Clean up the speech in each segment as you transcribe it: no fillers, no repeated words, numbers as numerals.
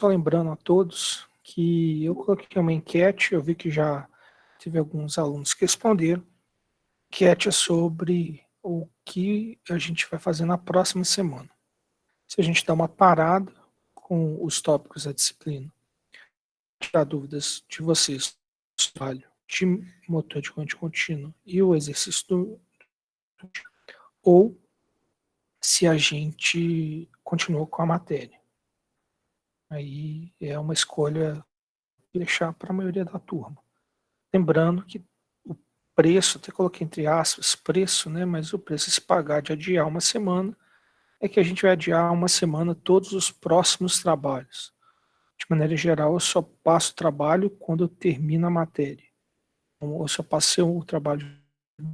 Só lembrando a todos que eu coloquei uma enquete, eu vi que já tive alguns alunos que responderam. A enquete é sobre o que a gente vai fazer na próxima semana. Se a gente dá uma parada com os tópicos da disciplina, tirar dúvidas de vocês, o trabalho de motor de corrente contínua e o exercício ou se a gente continua com a matéria. Aí é uma escolha de deixar para a maioria da turma. Lembrando que o preço, até coloquei entre aspas, preço, né? Mas o preço se pagar de adiar uma semana é que a gente vai adiar uma semana todos os próximos trabalhos. De maneira geral, eu só passo o trabalho quando eu termino a matéria. Eu só passei o trabalho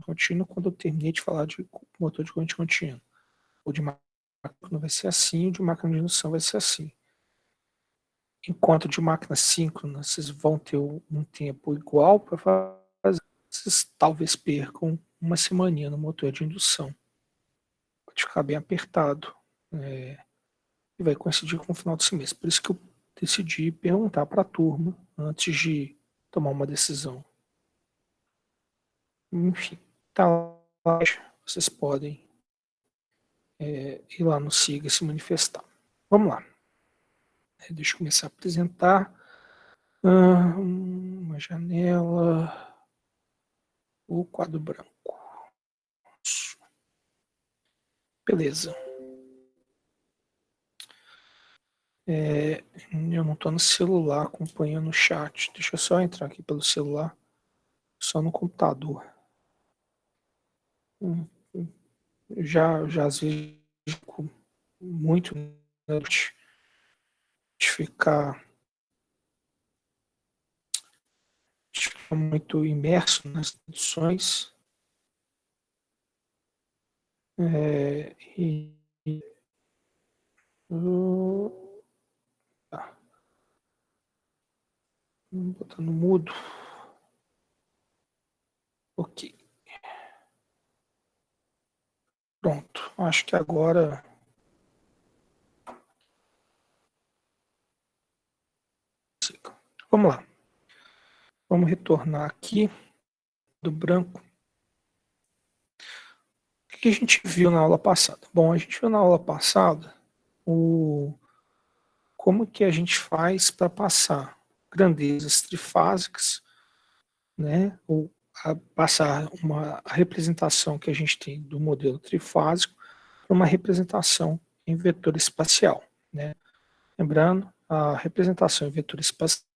contínuo quando eu terminei de falar de motor de corrente contínua. O de máquina vai ser assim, o de máquina de indução vai ser assim. Enquanto de máquina síncrona, vocês vão ter um tempo igual para fazer. Vocês talvez percam uma semaninha no motor de indução. Pode ficar bem apertado. E vai coincidir com o final do semestre. Por isso que eu decidi perguntar para a turma antes de tomar uma decisão. Enfim, tá lá, vocês podem ir lá no SIGA e se manifestar. Vamos lá. Deixa eu começar a apresentar. Uma janela. O quadro branco. Beleza. Eu não estou no celular acompanhando o chat. Deixa eu só entrar aqui pelo celular. Só no computador. Já às vezes fico muito de ficar muito imerso nas discussões. Tá. Vou botar no mudo. Ok. Pronto. Acho que agora vamos lá. Vamos retornar aqui do branco. O que a gente viu na aula passada? Bom, a gente viu na aula passada como que a gente faz para passar grandezas trifásicas, né? Ou passar uma representação que a gente tem do modelo trifásico para uma representação em vetor espacial, né? Lembrando, a representação em vetor espacial,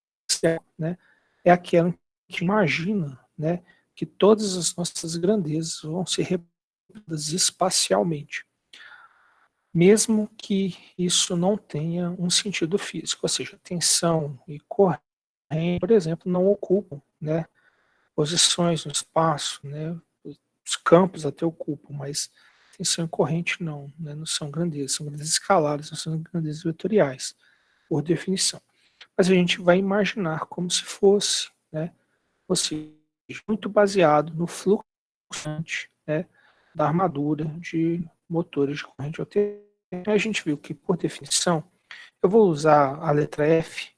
né, é aquela que imagina, né, que todas as nossas grandezas vão ser representadas espacialmente, mesmo que isso não tenha um sentido físico, ou seja, tensão e corrente, por exemplo, não ocupam, né, posições no espaço, né, os campos até ocupam, mas tensão e corrente não, né, não são grandezas escalares, não são grandezas vetoriais, por definição. Mas a gente vai imaginar como se fosse, né, ou seja, muito baseado no fluxo, né, da armadura de motores de corrente alternativa. A gente viu que, por definição, eu vou usar a letra F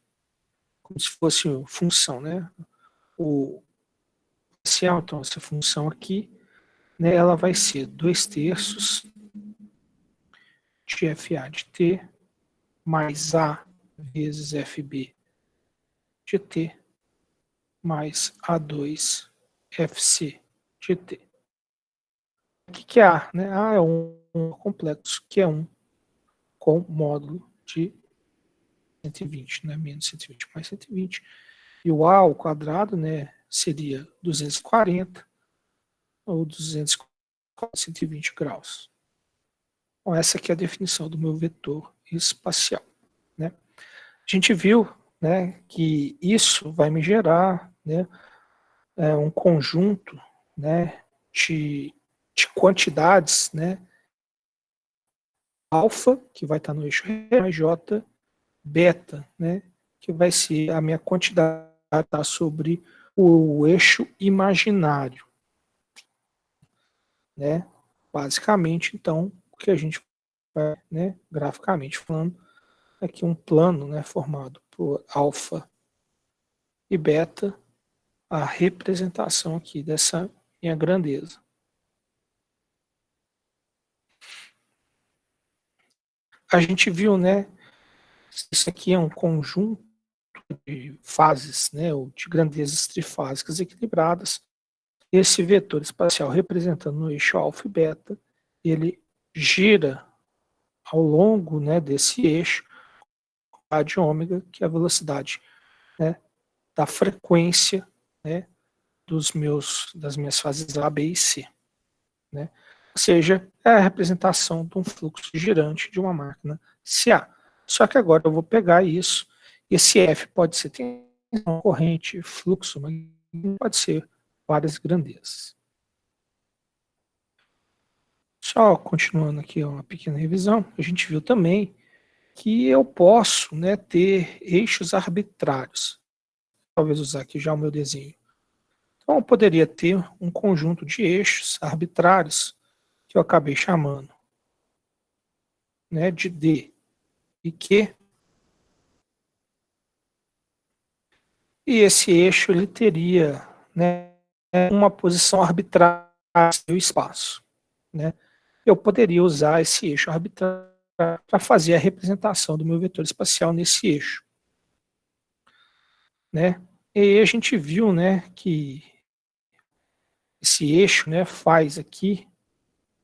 como se fosse função, né? O inicial, então, essa função aqui, né, ela vai ser 2/3 de FA de T mais A vezes FB de T mais A2 FC de T. O que é A? Né? A é um complexo que é 1 com módulo de 120, né? Menos 120 mais 120. E o A ao quadrado, né, seria 240 ou 240, 120 graus. Então, essa aqui é a definição do meu vetor espacial, né? A gente viu, né, que isso vai me gerar, né, um conjunto, né, de quantidades, né, alfa, que vai estar no eixo real, e j, beta, né, que vai ser a minha quantidade tá, sobre o eixo imaginário. Né? Basicamente, então, o que a gente vai, né, graficamente falando, aqui um plano, né, formado por alfa e beta, a representação aqui dessa minha grandeza. A gente viu, né, isso aqui é um conjunto de fases, né, ou de grandezas trifásicas equilibradas. Esse vetor espacial representando no eixo alfa e beta, ele gira ao longo, né, desse eixo a de ômega, que é a velocidade, né, da frequência, né, das minhas fases A, B e C. Né? Ou seja, é a representação de um fluxo girante de uma máquina CA. Só que agora eu vou pegar isso, esse F pode ser tensão, corrente, fluxo, mas pode ser várias grandezas. Só continuando aqui uma pequena revisão, a gente viu também que eu posso, né, ter eixos arbitrários. Talvez usar aqui já o meu desenho. Então eu poderia ter um conjunto de eixos arbitrários que eu acabei chamando, né, de D e Q. E esse eixo ele teria, né, uma posição arbitrária no espaço. Né? Eu poderia usar esse eixo arbitrário para fazer a representação do meu vetor espacial nesse eixo. Né? E aí a gente viu, né, que esse eixo, né, faz aqui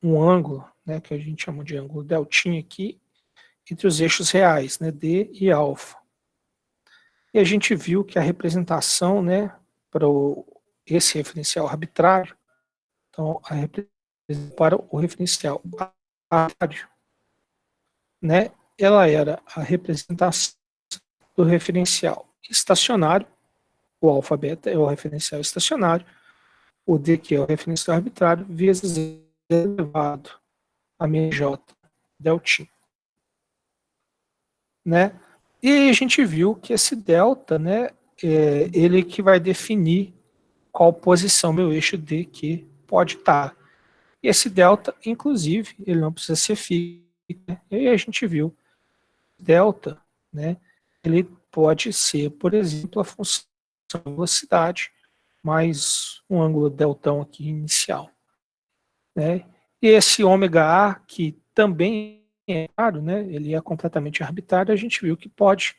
um ângulo, né, que a gente chama de ângulo deltinha aqui, entre os eixos reais, né, D e alfa. E a gente viu que a representação, né, para esse referencial arbitrário, então para o referencial arbitrário, né, ela era a representação do referencial estacionário, o alfa beta é o referencial estacionário, o D que é o referencial arbitrário, vezes elevado a MJ delta, né? E aí a gente viu que esse delta, né, ele que vai definir qual posição meu eixo D que pode estar. E esse delta, inclusive, ele não precisa ser fixo. Né? E aí a gente viu delta, né, ele pode ser, por exemplo, a função da velocidade mais um ângulo deltão aqui inicial. Né? E esse ômega A, que também é claro, né, ele é completamente arbitrário, a gente viu que pode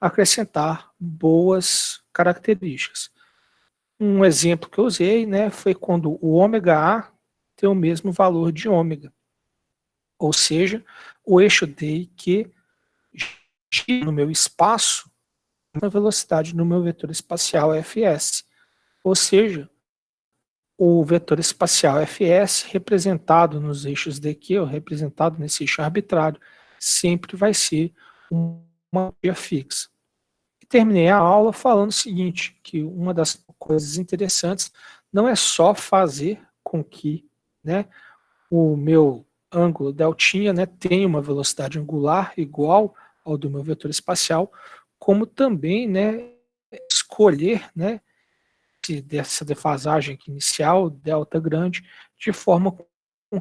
acrescentar boas características. Um exemplo que eu usei, né, foi quando o ômega A tem o mesmo valor de ômega, ou seja, o eixo D e Q gira no meu espaço na velocidade no meu vetor espacial fs, ou seja, o vetor espacial fs representado nos eixos dq, ou representado nesse eixo arbitrário, sempre vai ser uma via fixa. E terminei a aula falando o seguinte, que uma das coisas interessantes não é só fazer com que, né, o meu ângulo deltinha, né, tenha uma velocidade angular igual ao do meu vetor espacial, como também, né, escolher, né, dessa defasagem inicial, delta grande, de forma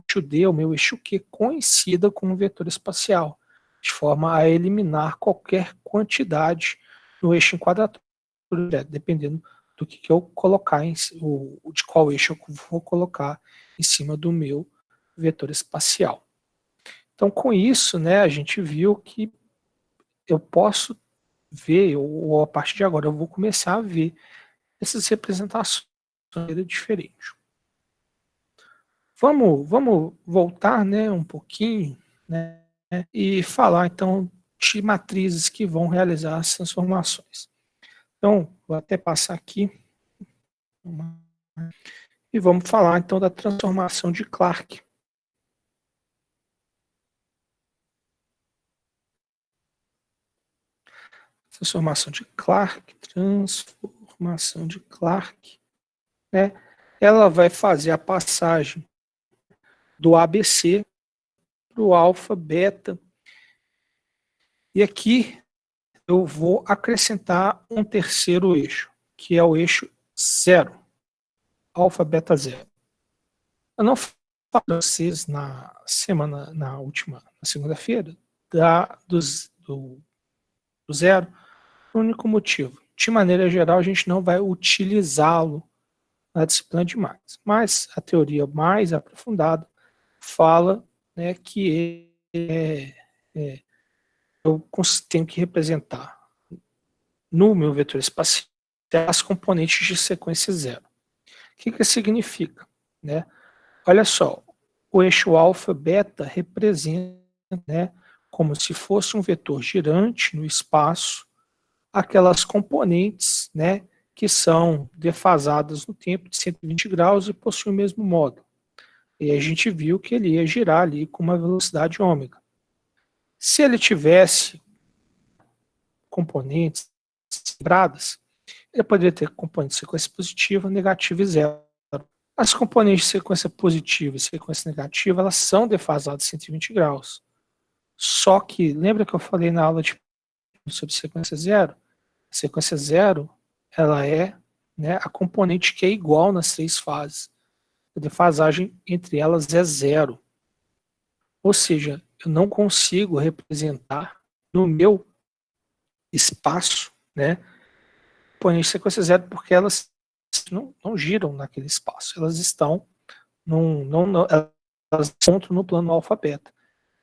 que o D, o meu eixo Q, coincida com o vetor espacial, de forma a eliminar qualquer quantidade no eixo enquadratura, dependendo do que eu colocar, de qual eixo eu vou colocar em cima do meu vetor espacial. Então, com isso, né, a gente viu que eu posso ver, ou a partir de agora eu vou começar a ver essas representações de maneira diferente. Vamos voltar, né, um pouquinho, né, e falar então de matrizes que vão realizar as transformações. Então, vou até passar aqui e vamos falar então da transformação de Clark. Transformação de Clark, né? Ela vai fazer a passagem do ABC para o alfa, beta. E aqui eu vou acrescentar um terceiro eixo, que é o eixo zero, alfa, beta, zero. Eu não falei para vocês na segunda-feira, do zero, o único motivo. De maneira geral, a gente não vai utilizá-lo na disciplina de máquinas, mas a teoria mais aprofundada fala, né, que eu tenho que representar no meu vetor espacial as componentes de sequência zero. O que isso significa? Né? Olha só, o eixo alfa beta representa, né, como se fosse um vetor girante no espaço, aquelas componentes, né, que são defasadas no tempo de 120 graus e possuem o mesmo módulo. E a gente viu que ele ia girar ali com uma velocidade ômega. Se ele tivesse componentes quebradas, ele poderia ter componente de sequência positiva, negativa e zero. As componentes de sequência positiva e sequência negativa, elas são defasadas 120 graus. Só que, lembra que eu falei na aula sobre sequência zero? A sequência zero, ela é, né, a componente que é igual nas três fases. A defasagem entre elas é zero. Ou seja, eu não consigo representar no meu espaço, né, componente de sequência zero, porque elas não giram naquele espaço. Elas estão elas encontram no plano alfa-beta.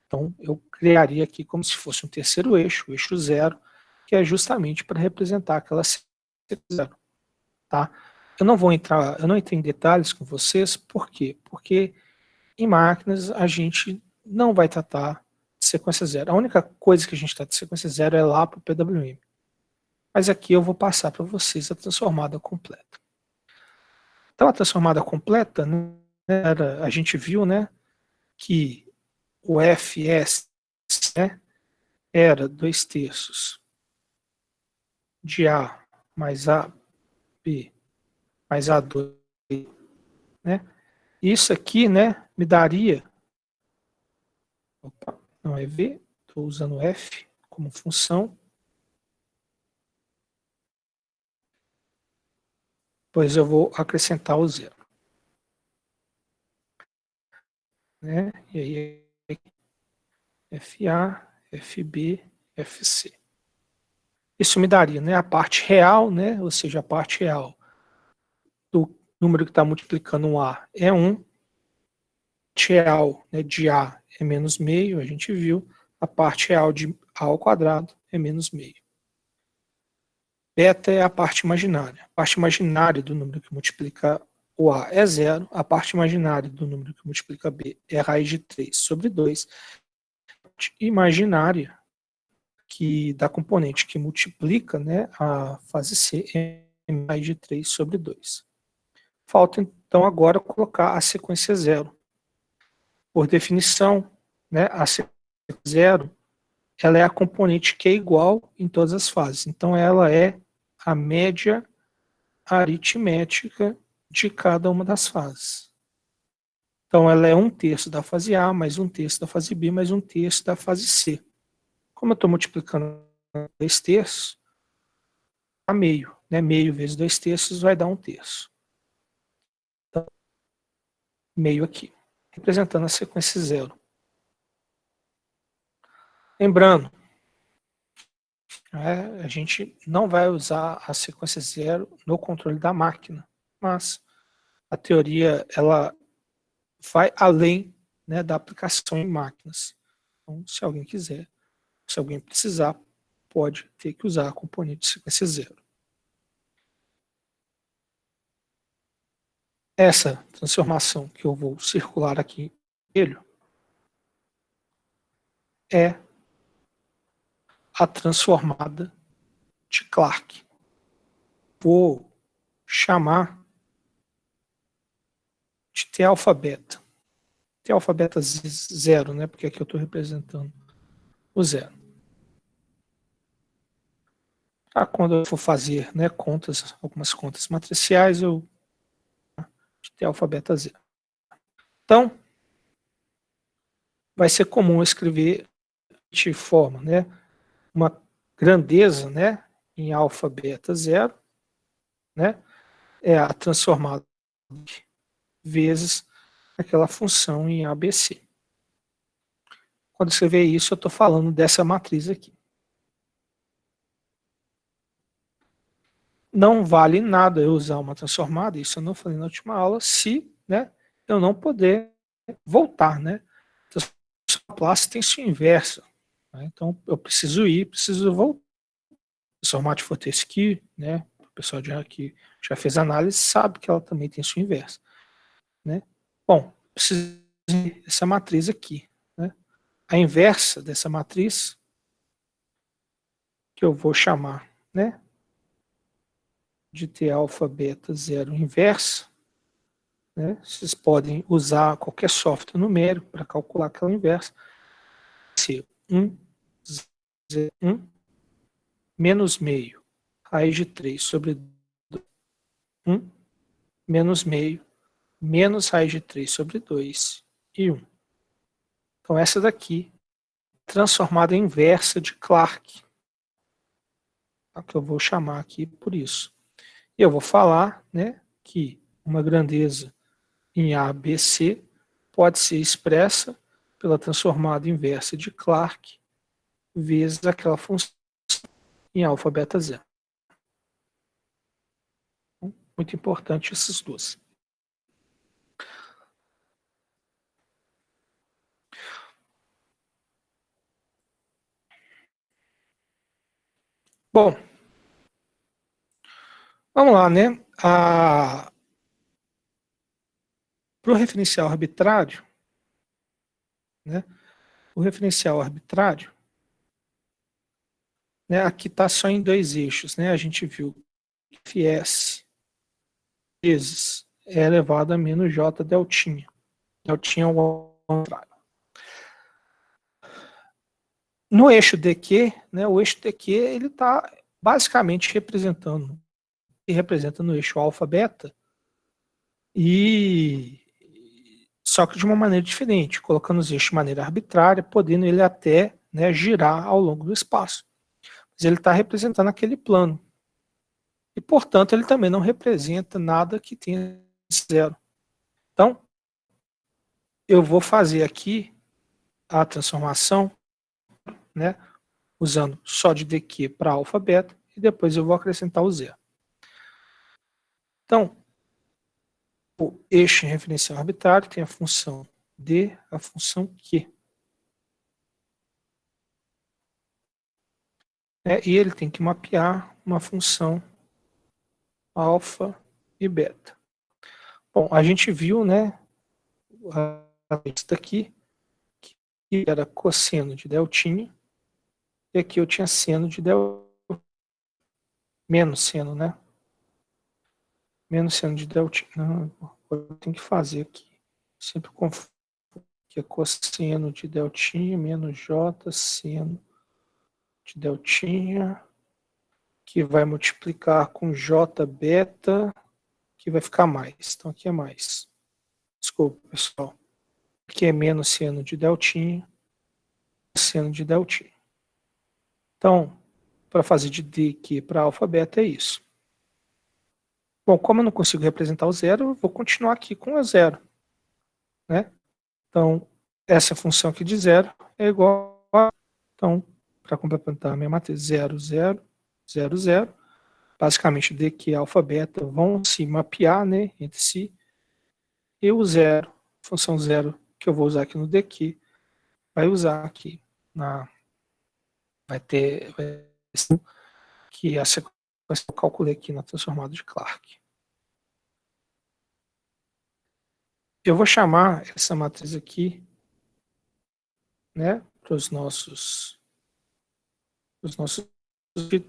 Então, eu criaria aqui como se fosse um terceiro eixo, o eixo zero, que é justamente para representar aquela sequência zero. Tá? Eu não entrei em detalhes com vocês, por quê? Porque em máquinas a gente não vai tratar de sequência zero. A única coisa que a gente trata de sequência zero é lá para o PWM. Mas aqui eu vou passar para vocês a transformada completa. Então, a transformada completa, né, a gente viu, né, que o Fs, né, era 2/3 de A mais AB mais A2, né? Isso aqui, né, me daria, opa, não é V, estou usando F como função, pois eu vou acrescentar o zero, né? E aí FA, FB, FC. Isso me daria, né, a parte real, né, ou seja, a parte real do número que está multiplicando um A é 1, parte real, né, de A é menos meio, a gente viu, a parte real de A ao quadrado é menos meio. Beta é a parte imaginária. A parte imaginária do número que multiplica o A é zero, a parte imaginária do número que multiplica B é raiz de 3 sobre 2. A parte imaginária da componente que multiplica, né, a fase C é raiz de 3 sobre 2. Falta então agora colocar a sequência zero. Por definição, né, a sequência zero, ela é a componente que é igual em todas as fases. Então ela é a média aritmética de cada uma das fases. Então ela é 1/3 da fase A, mais 1/3 da fase B, mais 1/3 da fase C. Como eu estou multiplicando 2/3, a meio, né? Meio vezes 2/3 vai dar 1/3. Então, meio aqui, representando a sequência zero. Lembrando, a gente não vai usar a sequência zero no controle da máquina, mas a teoria ela vai além, né, da aplicação em máquinas. Então, se alguém quiser, se alguém precisar, pode ter que usar a componente de sequência zero. Essa transformação que eu vou circular aqui em vermelho é a transformada de Clark. Vou chamar de T alfa beta. T alfa beta zero, né? Porque aqui eu estou representando o zero. Quando eu for fazer, né, algumas contas matriciais, eu de T alfa beta zero. Então, vai ser comum escrever de forma, né, uma grandeza, né, em alfa beta zero, né, é a transformada vezes aquela função em ABC. Quando escrever isso, eu estou falando dessa matriz aqui. não vale nada eu usar uma transformada, isso eu não falei na última aula, se, né, eu não poder voltar, né? A Laplace tem sua inversa, né? Então eu preciso voltar. Transformar de Fortescue, né? O pessoal que já fez análise sabe que ela também tem sua inversa, né? Bom, preciso dessa matriz aqui, né? A inversa dessa matriz, que eu vou chamar, né, de T alfa beta zero inversa, né? Vocês podem usar qualquer software numérico para calcular aquela inversa. Ser 1, 1, menos meio, raiz de 3 sobre 1, menos meio, menos raiz de 3 sobre 2 e 1. Então essa daqui, transformada em inversa de Clark, que eu vou chamar aqui por isso. E eu vou falar, né, que uma grandeza em ABC pode ser expressa pela transformada inversa de Clark vezes aquela função em alfa beta zero. Muito importante essas duas. Bom, vamos lá, né? Para o referencial arbitrário, né? O referencial arbitrário, né? Aqui está só em dois eixos, né? A gente viu que Fs vezes é elevado a menos J deltinha. Deltinha é o contrário. No eixo DQ, né? O eixo DQ ele está basicamente representando, e representa no eixo alfa beta, e só que de uma maneira diferente, colocando os eixos de maneira arbitrária, podendo ele até, né, girar ao longo do espaço. Mas ele está representando aquele plano. E, portanto, ele também não representa nada que tenha zero. Então, eu vou fazer aqui a transformação, né, usando só de dq para alfa beta, e depois eu vou acrescentar o zero. Então, o eixo em referencial arbitrário tem a função d, a função q. E ele tem que mapear uma função alfa e beta. Bom, a gente viu, né, isso daqui, que era cosseno de deltinha, e aqui eu tinha seno de deltinha, menos seno, né? Menos seno de deltinha. Não, eu tenho que fazer aqui. Sempre confundo que é cosseno de deltinha menos j seno de deltinha, que vai multiplicar com j beta, que vai ficar mais. Então aqui é mais. Desculpa, pessoal. Aqui é menos seno de deltinha, seno de deltinha. Então, para fazer de dq para alfa beta é isso. Bom, como eu não consigo representar o zero, eu vou continuar aqui com o zero, né? Então, essa função aqui de zero é igual a... Então, para complementar a minha matriz, 0, 0, 0, 0. Basicamente, dq e alfa beta vão se mapear, né, entre si. E o zero, função zero, que eu vou usar aqui no dq, vai usar aqui vai ter que a sequência que eu calculei aqui na transformada de Clark. Eu vou chamar essa matriz aqui, né, para os nossos de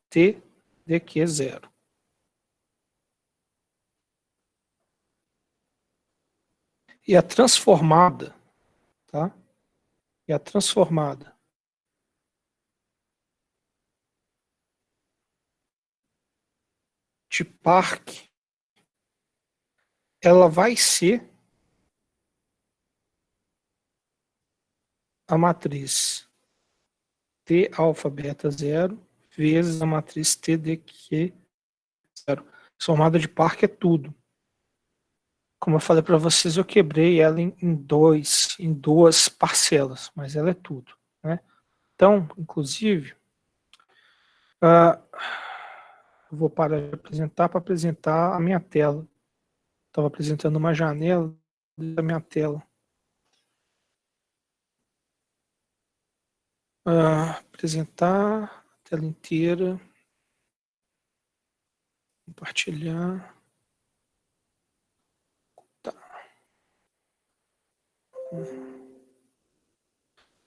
t dq zero. E a transformada, tá? E a transformada de Park, ela vai ser a matriz T alfa beta zero vezes a matriz T dq zero. Transformada de Park é tudo. Como eu falei para vocês, eu quebrei ela em duas parcelas, mas ela é tudo, né? Então, inclusive, Eu vou parar de apresentar para apresentar a minha tela. Estava apresentando uma janela da minha tela. Apresentar a tela inteira. Compartilhar. Tá.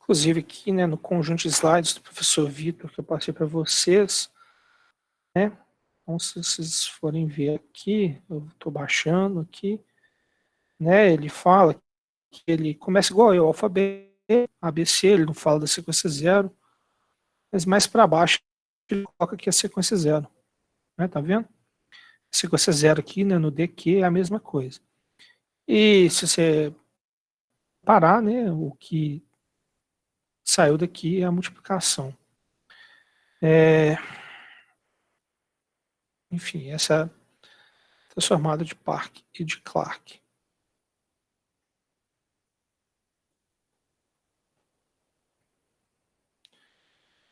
Inclusive aqui, né, no conjunto de slides do professor Vitor, que eu passei para vocês, né? Então, se vocês forem ver aqui, eu estou baixando aqui, né? Ele fala que ele começa igual eu, alfabeto, ABC, ele não fala da sequência zero, mas mais para baixo ele coloca aqui a sequência zero, né? Tá vendo? A sequência zero aqui, né, no DQ é a mesma coisa. E se você parar, né, o que saiu daqui é a multiplicação. Enfim, essa transformada de Park e de Clark.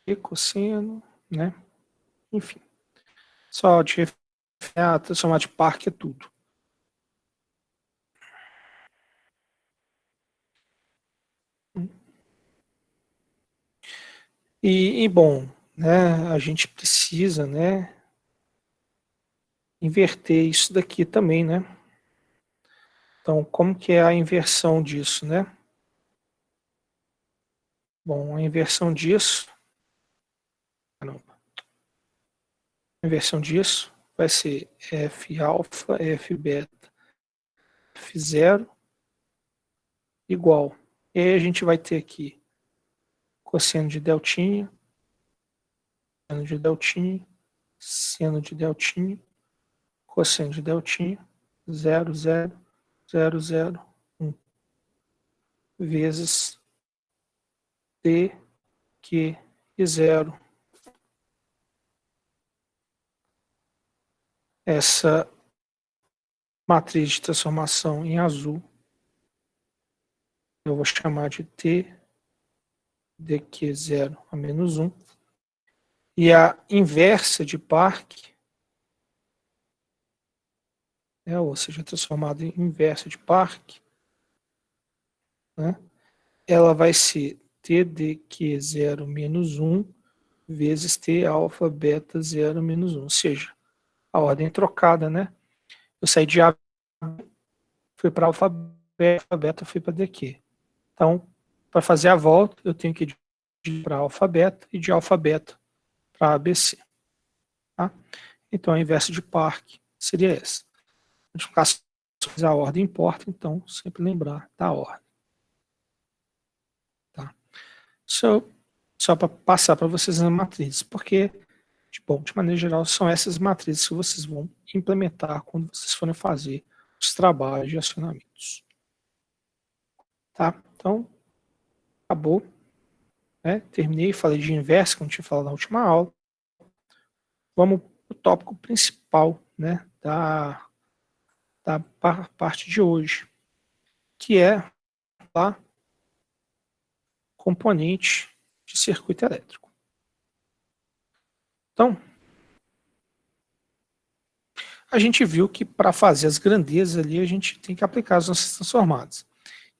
E cosseno, né? Enfim, só de a transformada de Park é tudo. E bom, né, a gente precisa, né, inverter isso daqui também, né? Então, como que é a inversão disso, né? Bom, a inversão disso, caramba, a inversão disso vai ser f alfa, f beta, f zero igual. E aí a gente vai ter aqui cosseno de deltinha, seno de deltinha, seno de deltinha, cosseno de deltinha, 0, 0, 0, 0, 1, vezes d, q e 0. Essa matriz de transformação em azul, eu vou chamar de t, dq0 a menos 1. E a inversa de Park, né, ou seja, transformada em inversa de Park, né, ela vai ser t dq0 menos 1 vezes t alfa beta 0 menos 1. Ou seja, a ordem trocada, né? Eu saí de A, fui para alfa beta, fui para dq. Então, para fazer a volta, eu tenho que ir para alfa beta e de alfa beta para ABC. Tá? Então, a inversa de Park seria essa. Multiplicação, a ordem importa, então, sempre lembrar da ordem. Tá? Só para passar para vocês as matrizes, porque, de maneira geral, são essas matrizes que vocês vão implementar quando vocês forem fazer os trabalhos de acionamentos. Tá? Então, acabou. Né? Terminei, falei de inverso, como eu tinha falado na última aula. Vamos para o tópico principal, né, da parte de hoje, que é a componente de circuito elétrico. Então, a gente viu que para fazer as grandezas ali, a gente tem que aplicar as nossas transformadas.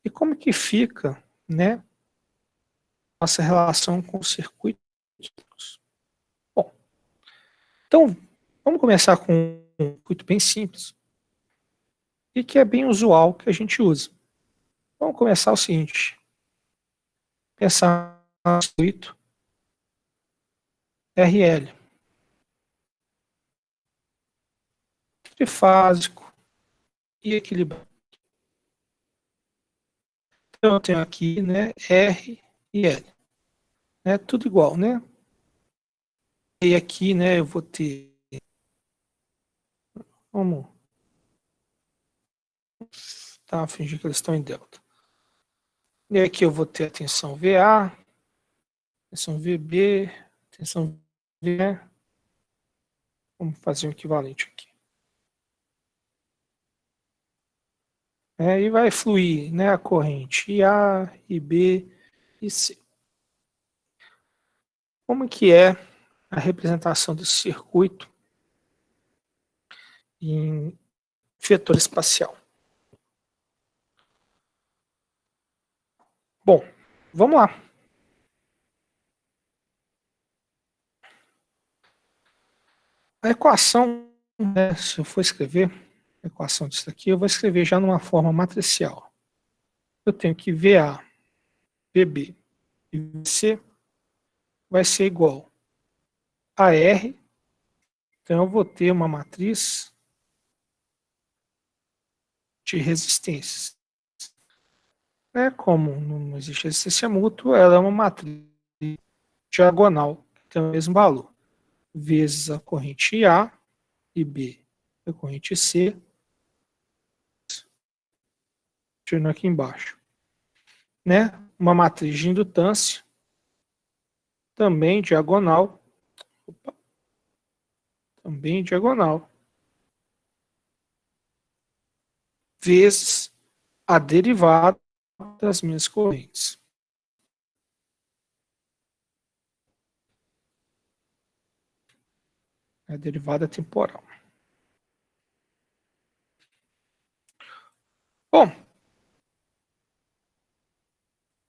E como que fica, né, nossa relação com os circuitos? Bom, então, vamos começar com um circuito bem simples e que é bem usual que a gente usa. Vamos começar o seguinte, pensar no circuito RL, trifásico e equilibrado. Então, eu tenho aqui, né, R e L, né, tudo igual, né? E aqui, né, eu vou ter, vamos, tá, fingir que eles estão em delta. E aqui eu vou ter a tensão VA, tensão VB, tensão VE. Vamos fazer um equivalente aqui. E vai fluir, né, a corrente IA, IB e C. Como que é a representação desse circuito em vetor espacial. Bom, vamos lá. A equação, né, se eu for escrever a equação disso aqui, eu vou escrever já numa forma matricial. Eu tenho que VA, VB e VC vai ser igual a R. Então eu vou ter uma matriz de resistências. Né? Como não existe resistência mútua, ela é uma matriz diagonal, que tem o mesmo valor, vezes a corrente A e B, a corrente C, tirando aqui embaixo. Né? Uma matriz de indutância, também diagonal, vezes a derivada das minhas correntes. A derivada temporal. Bom,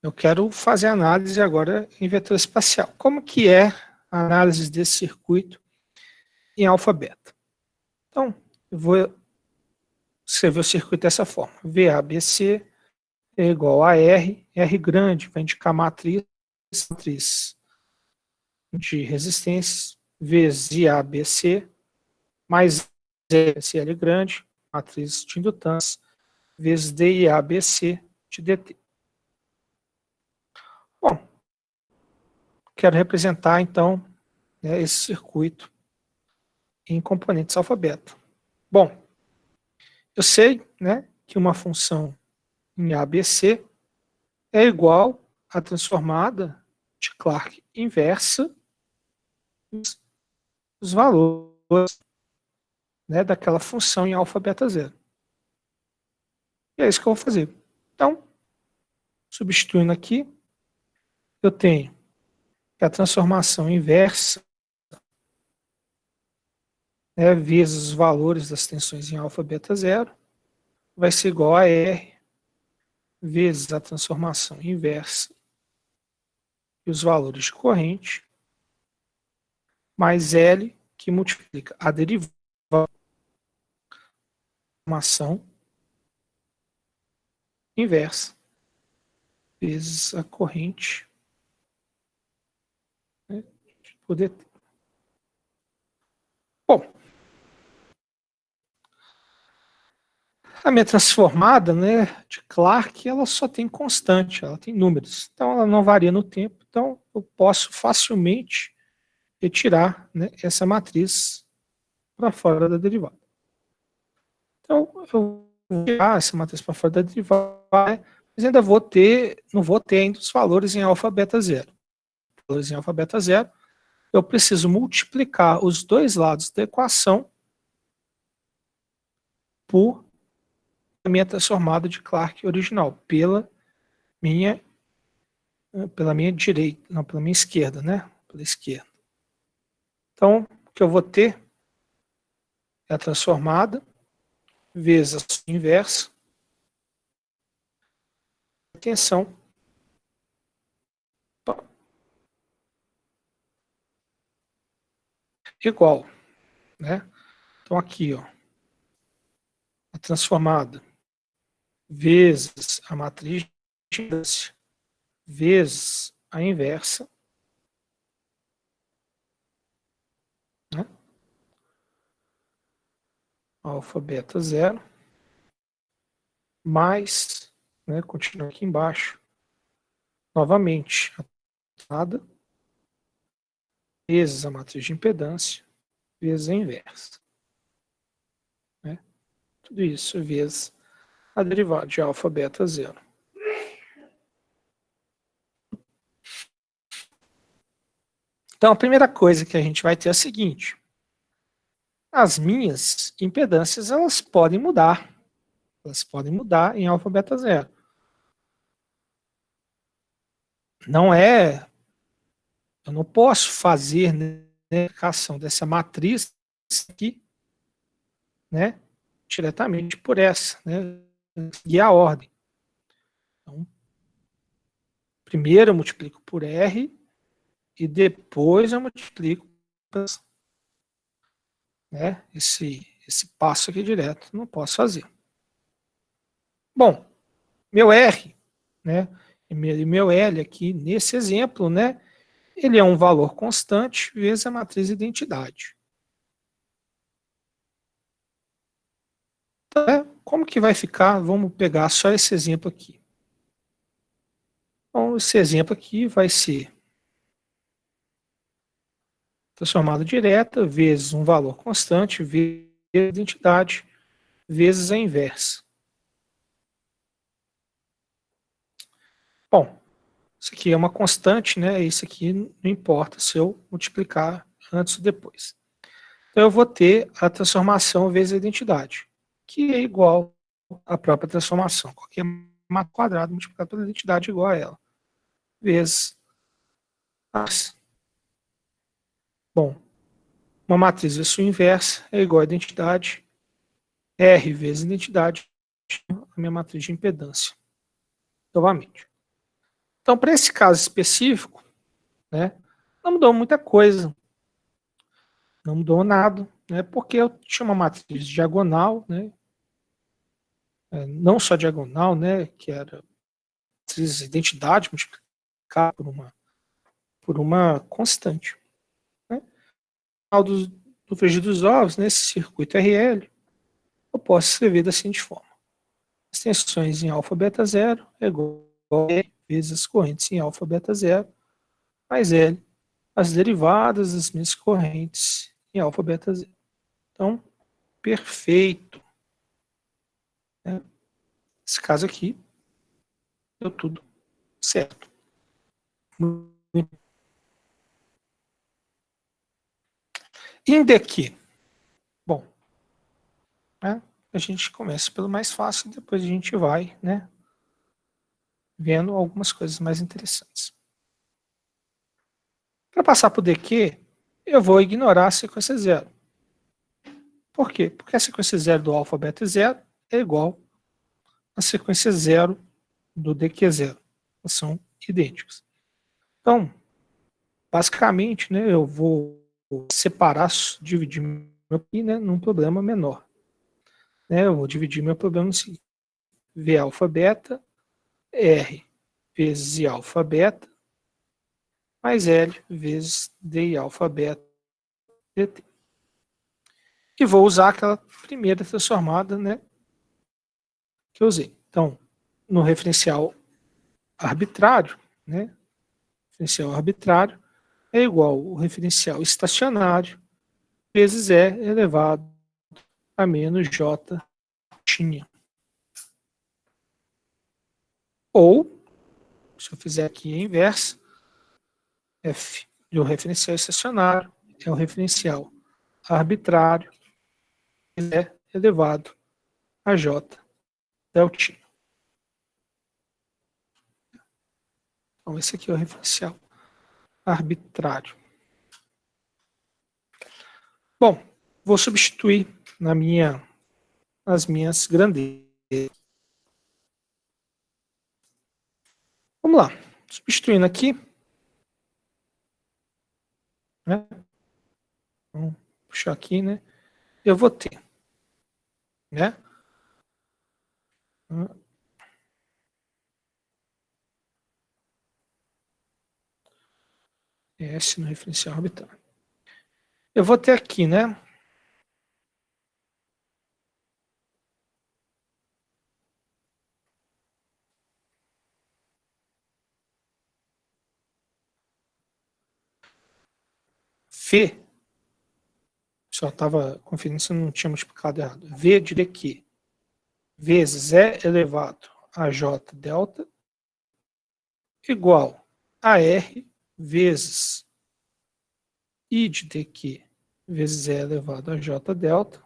eu quero fazer a análise agora em vetor espacial. Como que é a análise desse circuito em alfa-beta? Então, eu vou escrever o circuito dessa forma. VABC é igual a R. R grande vai indicar matriz de resistências, vezes IABC, mais L grande, matriz de indutância, vezes DIABC de DT. Bom, quero representar, então, né, esse circuito em componentes alfa-beta. Bom, eu sei, né, que uma função em ABC é igual à transformada de Clark inversa dos valores, né, daquela função em alfa, beta, zero. E é isso que eu vou fazer. Então, substituindo aqui, eu tenho que a transformação inversa, né, vezes os valores das tensões em alfa, beta, zero, vai ser igual a R vezes a transformação inversa e os valores de corrente, mais L, que multiplica a derivada da transformação inversa vezes a corrente, né, por dt. Bom, a minha transformada, né, de Clark, ela só tem constante, ela tem números. Então, ela não varia no tempo. Então, eu posso facilmente retirar, né, essa matriz para fora da derivada. Então, eu vou tirar essa matriz para fora da derivada, né, mas ainda vou ter, não vou ter ainda os valores em alfa, beta, zero. Valores em alfa, beta, zero. Eu preciso multiplicar os dois lados da equação por a minha transformada de Clark original, pela minha direita, não, pela minha esquerda, né? Pela esquerda. Então, o que eu vou ter é a transformada vezes a sua inversa, a tensão igual, né? Então aqui, ó, a transformada vezes a matriz de indutância vezes a inversa, né? Alfa, beta, zero, mais, né, continua aqui embaixo, novamente, a transformada vezes a matriz de impedância vezes a inversa, né? Tudo isso vezes a derivada de alfa, beta, zero. Então, a primeira coisa que a gente vai ter é a seguinte: as minhas impedâncias, elas podem mudar. Elas podem mudar em alfa, beta, zero. Não é... Eu não posso fazer, né, a aplicação dessa matriz aqui né, diretamente por essa, né, seguir a ordem. Então, primeiro eu multiplico por R e depois eu multiplico, né, esse passo aqui direto, não posso fazer. Bom, meu R, né, e meu L aqui nesse exemplo, né, ele é um valor constante vezes a matriz identidade. Então, como que vai ficar? Vamos pegar só esse exemplo aqui. Então, esse exemplo aqui vai ser transformada direta vezes um valor constante vezes a identidade vezes a inversa. Bom, isso aqui é uma constante, né? Isso aqui não importa se eu multiplicar antes ou depois. Então eu vou ter a transformação vezes a identidade, que é igual à própria transformação. Qualquer massa quadrada multiplicado pela identidade é igual a ela, vezes as. Bom, uma matriz vezes sua inversa é igual a identidade, R vezes identidade, a minha matriz de impedância. Novamente. Então, para esse caso específico, né, não mudou muita coisa, não mudou nada, né, porque eu tinha uma matriz diagonal, né, não só diagonal, né, que era matriz de identidade multiplicada por uma constante. Né. Do frigir dos ovos, nesse circuito RL, eu posso escrever da seguinte forma. As tensões em alfa beta zero é igual a E vezes as correntes em alfa beta zero mais L, as derivadas das minhas correntes em alfa beta zero. Então, perfeito. Né? Nesse caso aqui, deu tudo certo. Ainda aqui, bom, né? A gente começa pelo mais fácil, depois a gente vai, né, vendo algumas coisas mais interessantes. Para passar para o DQ, eu vou ignorar a sequência zero. Por quê? Porque a sequência zero do alfa beta zero é igual à sequência zero do DQ zero. Elas são idênticas. Então, basicamente, né, eu vou separar, dividir meu aqui, né, num problema menor. Né, eu vou dividir meu problema assim: V alfa beta, R vezes I alfa beta, mais L vezes D alfa beta dt. E vou usar aquela primeira transformada, né, que eu usei. Então, no referencial arbitrário, né, referencial arbitrário é igual ao referencial estacionário vezes E elevado a menos J tinha. Ou, se eu fizer aqui a inversa, F do referencial estacionário é o referencial arbitrário é elevado a J deltinha. Então, esse aqui é o referencial arbitrário. Bom, vou substituir nas minhas grandezas. Vamos lá. Substituindo aqui. Né? Vamos puxar aqui, né? Eu vou ter, né? S no referencial arbitrário. Eu vou ter aqui, né? V, só estava conferindo se eu não tinha multiplicado errado. V de DQ vezes E elevado a J delta igual a R vezes I de DQ vezes E elevado a J delta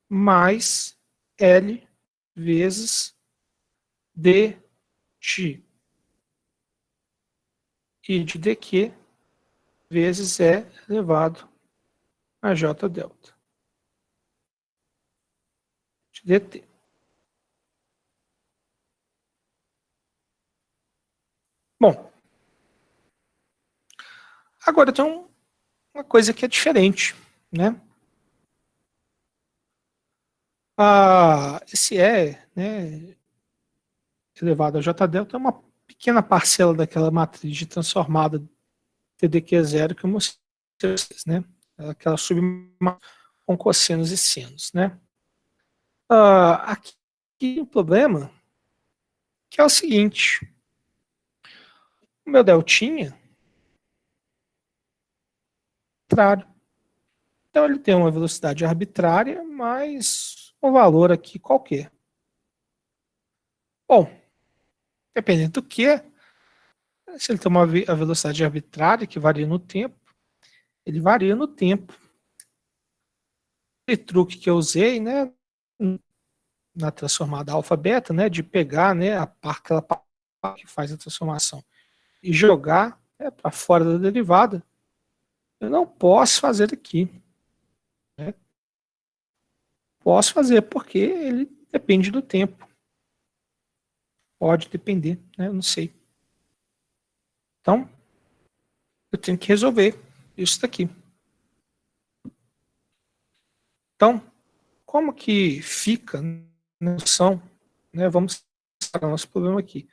mais L vezes D de I de DQ vezes E elevado a J delta. dt. Bom, agora tem uma coisa que é diferente, né? Esse E, né, elevado a j delta é uma pequena parcela daquela matriz de transformada TDQ0 que eu mostrei para vocês, né? Aquela submatriz com cossenos e senos, né? Aqui tem um problema que é o seguinte: o meu deltinha é arbitrário. Então ele tem uma velocidade arbitrária, mas um valor aqui qualquer. Bom, dependendo do que, se ele tem a velocidade arbitrária que varia no tempo, ele varia no tempo. Esse truque que eu usei, né, na transformada alfa-beta, né, de pegar, né, aquela parte que faz a transformação e jogar, né, para fora da derivada, eu não posso fazer aqui. Né? Posso fazer porque ele depende do tempo. Pode depender, né, eu não sei. Então, eu tenho que resolver isso daqui. Então, como que fica na noção, né, vamos para o nosso problema aqui,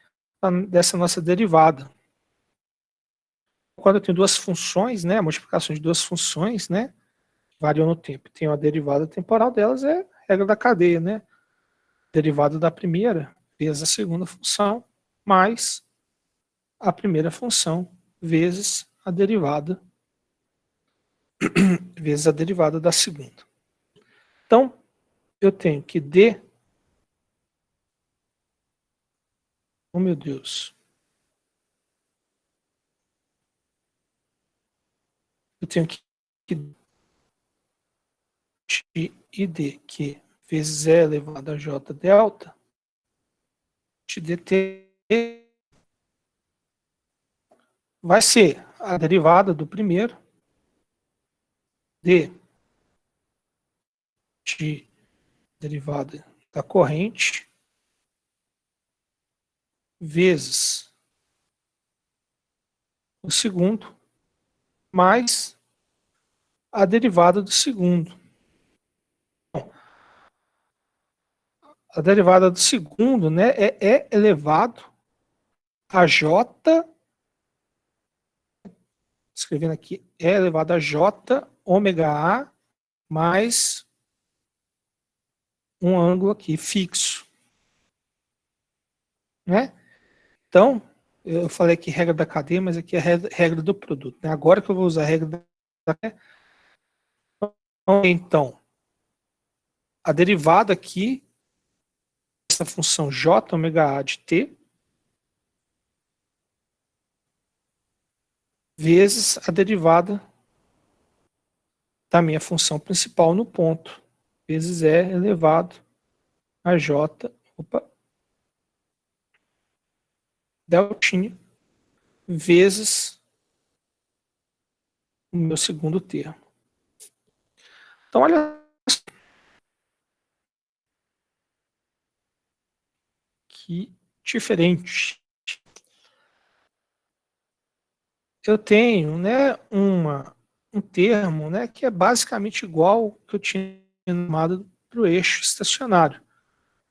dessa nossa derivada. Quando eu tenho duas funções, né, a multiplicação de duas funções, né, variam no tempo, tem a derivada temporal delas, é a regra da cadeia, né, derivada da primeira vezes a segunda função, mais a primeira função vezes a derivada da segunda. Então, eu tenho que d, oh meu Deus, eu tenho que e d, que vezes e elevado a j delta, de dt vai ser a derivada do primeiro, d de derivada da corrente, vezes o segundo, mais a derivada do segundo. A derivada do segundo, né, é elevado a j, escrevendo aqui, é elevado a j ômega a mais um ângulo aqui fixo. Né? Então, eu falei aqui regra da cadeia, mas aqui é regra do produto. Né? Agora que eu vou usar a regra da cadeia, então, a derivada aqui, essa função j ômega a de t, vezes a derivada da minha função principal no ponto, vezes e elevado a j, deltinha, vezes o meu segundo termo. Então, olha que diferente. Eu tenho, né, um termo, né, que é basicamente igual ao que eu tinha chamado para o eixo estacionário,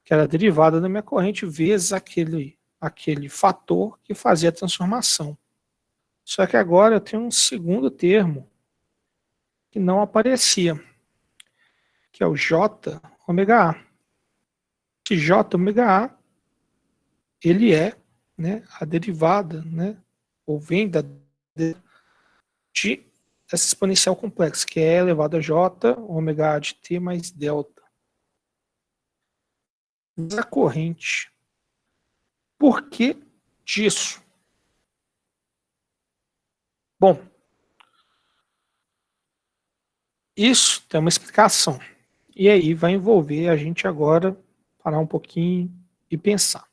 que era a derivada da minha corrente vezes aquele fator que fazia a transformação. Só que agora eu tenho um segundo termo que não aparecia, que é o j ômega a. Esse j ômega a, ele é, né, a derivada, né, ou vem de essa exponencial complexa, que é elevado a j ômega a de t mais delta. Da corrente. Por que disso? Bom, isso tem uma explicação. E aí vai envolver a gente agora parar um pouquinho e pensar.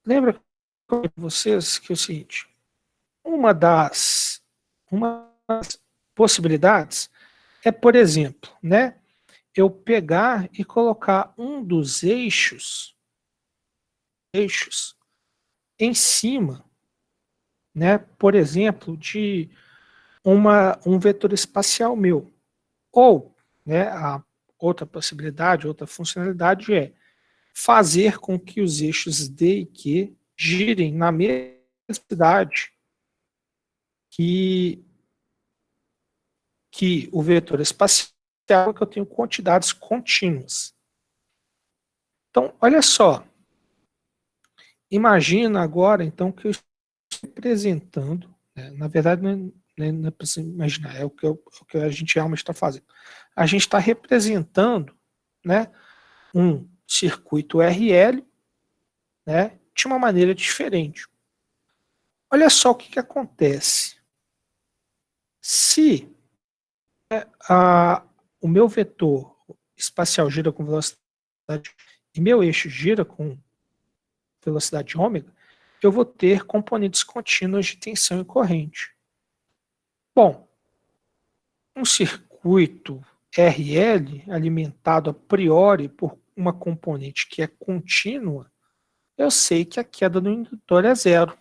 Lembra com vocês que é o seguinte, uma das possibilidades é, por exemplo, né, eu pegar e colocar um dos eixos em cima, né, por exemplo, de um vetor espacial meu. Ou, né, a outra possibilidade, outra funcionalidade é fazer com que os eixos D e Q girem na mesma velocidade que, que o vetor espacial, que eu tenho quantidades contínuas. Então, olha só. Imagina agora, então, que eu estou representando, né, na verdade, não é preciso imaginar, é o que a gente realmente está fazendo. A gente está representando, né, um circuito RL, né, de uma maneira diferente. Olha só o que acontece. Se o meu vetor espacial gira com velocidade e meu eixo gira com velocidade ômega, eu vou ter componentes contínuas de tensão e corrente. Bom, um circuito RL alimentado a priori por uma componente que é contínua, eu sei que a queda do indutor é zero.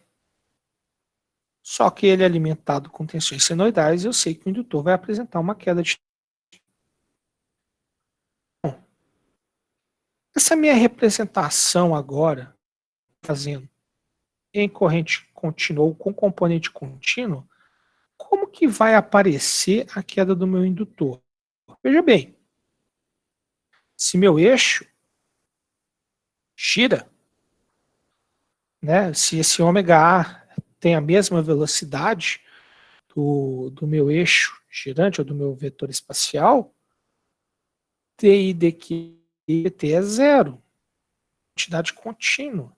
Só que ele é alimentado com tensões senoidais, eu sei que o indutor vai apresentar uma queda de. Bom, essa minha representação agora, fazendo em corrente contínua ou com componente contínuo, como que vai aparecer a queda do meu indutor? Veja bem, se meu eixo gira, né, se esse ômega A tem a mesma velocidade do meu eixo girante ou do meu vetor espacial, T I dq dt é zero, quantidade contínua.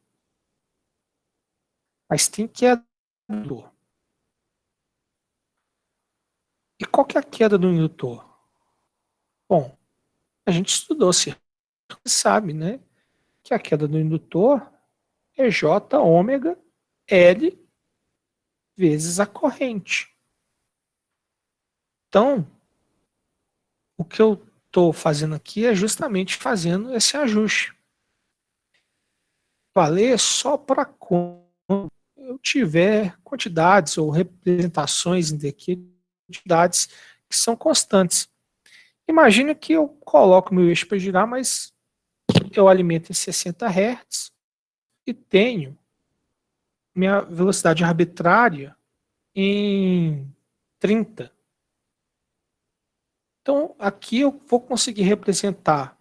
Mas tem queda do indutor. E qual que é a queda do indutor? Bom, a gente estudou circuito e sabe, né, que a queda do indutor é J ômega L vezes a corrente. Então, o que eu estou fazendo aqui é justamente fazendo esse ajuste. Valer só para quando eu tiver quantidades ou representações em DQ, quantidades que são constantes. Imagina que eu coloco meu eixo para girar, mas eu alimento em 60 Hz e tenho minha velocidade arbitrária em 30. Então, aqui eu vou conseguir representar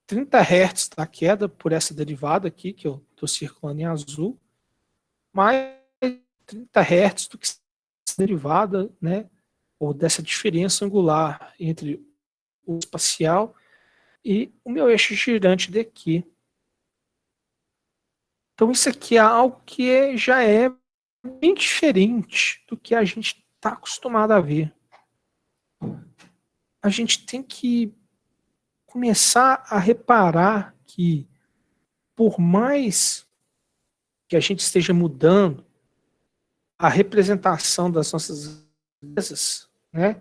30 Hz da queda por essa derivada aqui, que eu estou circulando em azul, mais 30 Hz do que essa derivada, né, ou dessa diferença angular entre o espacial e o meu eixo girante daqui. Então, isso aqui é algo que já é bem diferente do que a gente está acostumado a ver. A gente tem que começar a reparar que, por mais que a gente esteja mudando a representação das nossas empresas, né,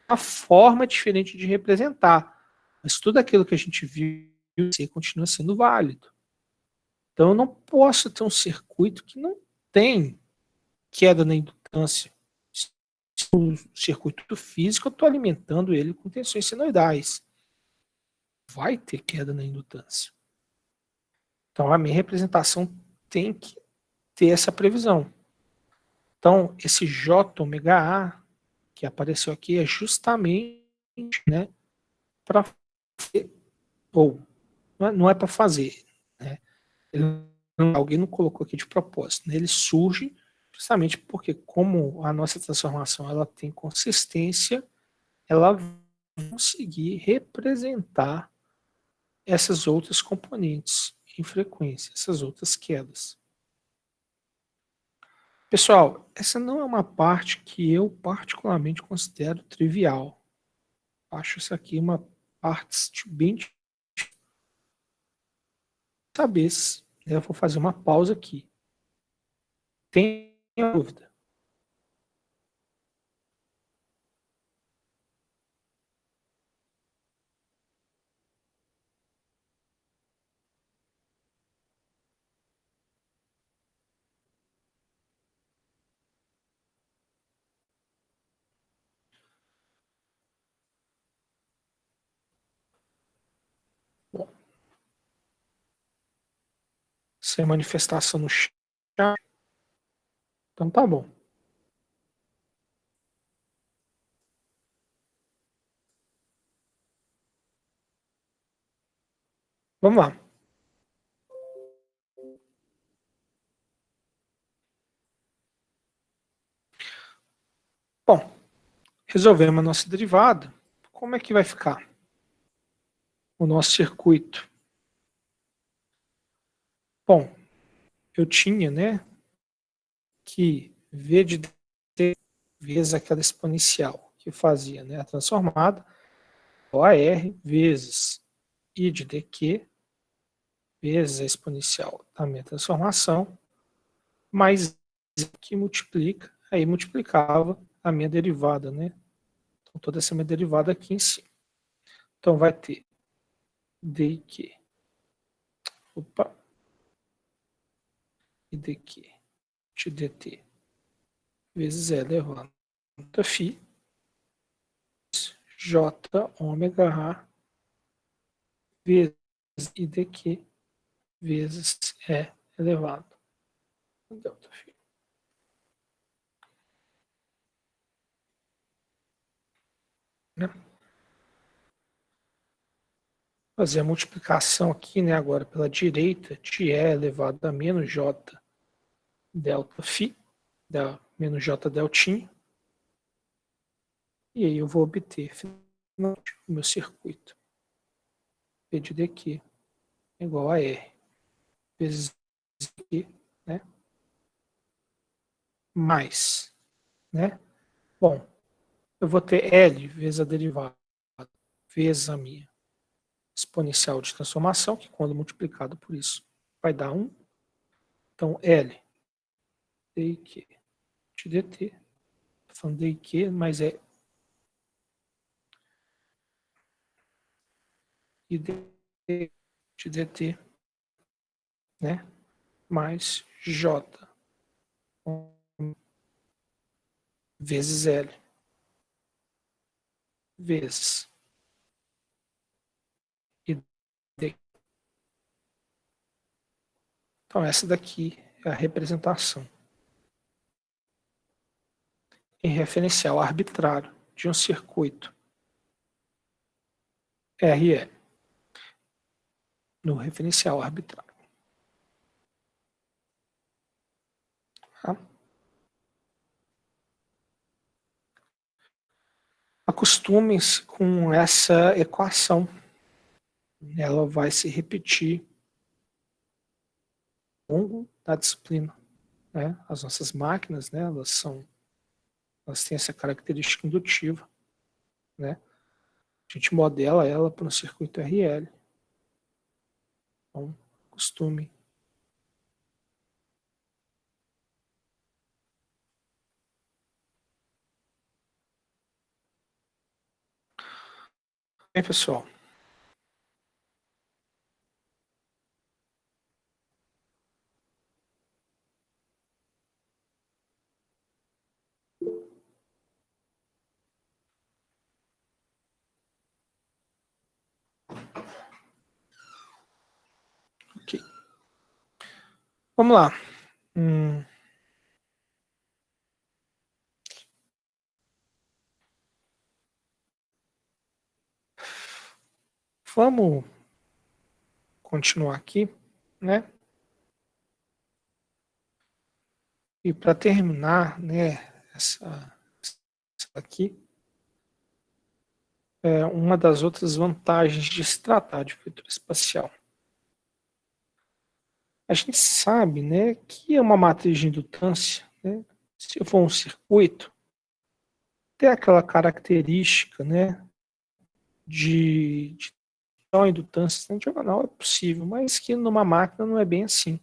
a forma diferente de representar. Mas tudo aquilo que a gente viu continua sendo válido. Então eu não posso ter um circuito que não tem queda na indutância. O circuito físico, eu estou alimentando ele com tensões senoidais. Vai ter queda na indutância. Então a minha representação tem que ter essa previsão. Então, esse J ômega A que apareceu aqui é justamente, né, para fazer, ou não é para fazer, né? Alguém não colocou aqui de propósito, né? Ele surge justamente porque, como a nossa transformação ela tem consistência, ela vai conseguir representar essas outras componentes em frequência, essas outras quedas. Pessoal, essa não é uma parte que eu particularmente considero trivial. Acho isso aqui uma parte bem cabeça. Eu vou fazer uma pausa aqui. Tem dúvida? sem manifestação no chat. Então tá bom. Vamos lá. Bom, resolvemos a nossa derivada. Como é que vai ficar o nosso circuito? Bom, eu tinha, né, que V de t vezes aquela exponencial que fazia, né, a transformada, OAR vezes I de dq vezes a exponencial da minha transformação, mais que multiplica, aí multiplicava a minha derivada, né? Então, toda essa minha derivada aqui em cima. Então, vai ter dq, opa, e dq de dt vezes E elevado a φ, j ômega a vezes I dq vezes E elevado a delta φ. Né? Fazer a multiplicação aqui, né, agora pela direita, de E elevado a menos J delta φ, da menos J deltinho. E aí eu vou obter finalmente o meu circuito. P de dq é igual a R vezes Q, né? Mais, né? Bom, eu vou ter L vezes a derivada vezes a minha exponencial de transformação, que quando multiplicado por isso vai dar 1. Então, L dq de dt, estou falando dq, mas é I de dt, né? Mais J vezes L vezes I dq. Então, essa daqui é a representação em referencial arbitrário de um circuito RL no referencial arbitrário. Tá? Acostumem-se com essa equação. Ela vai se repetir ao longo da disciplina. Né? As nossas máquinas, né, elas têm essa característica indutiva. Né? A gente modela ela para um circuito RL. Então, costume. Bem, pessoal. Ok. Vamos lá. Vamos continuar aqui, né? E para terminar, né, essa aqui, é uma das outras vantagens de se tratar de vetor espacial. A gente sabe, né, que é uma matriz de indutância, né, se for um circuito, tem aquela característica, né, de só indutância na diagonal é possível, mas que numa máquina não é bem assim.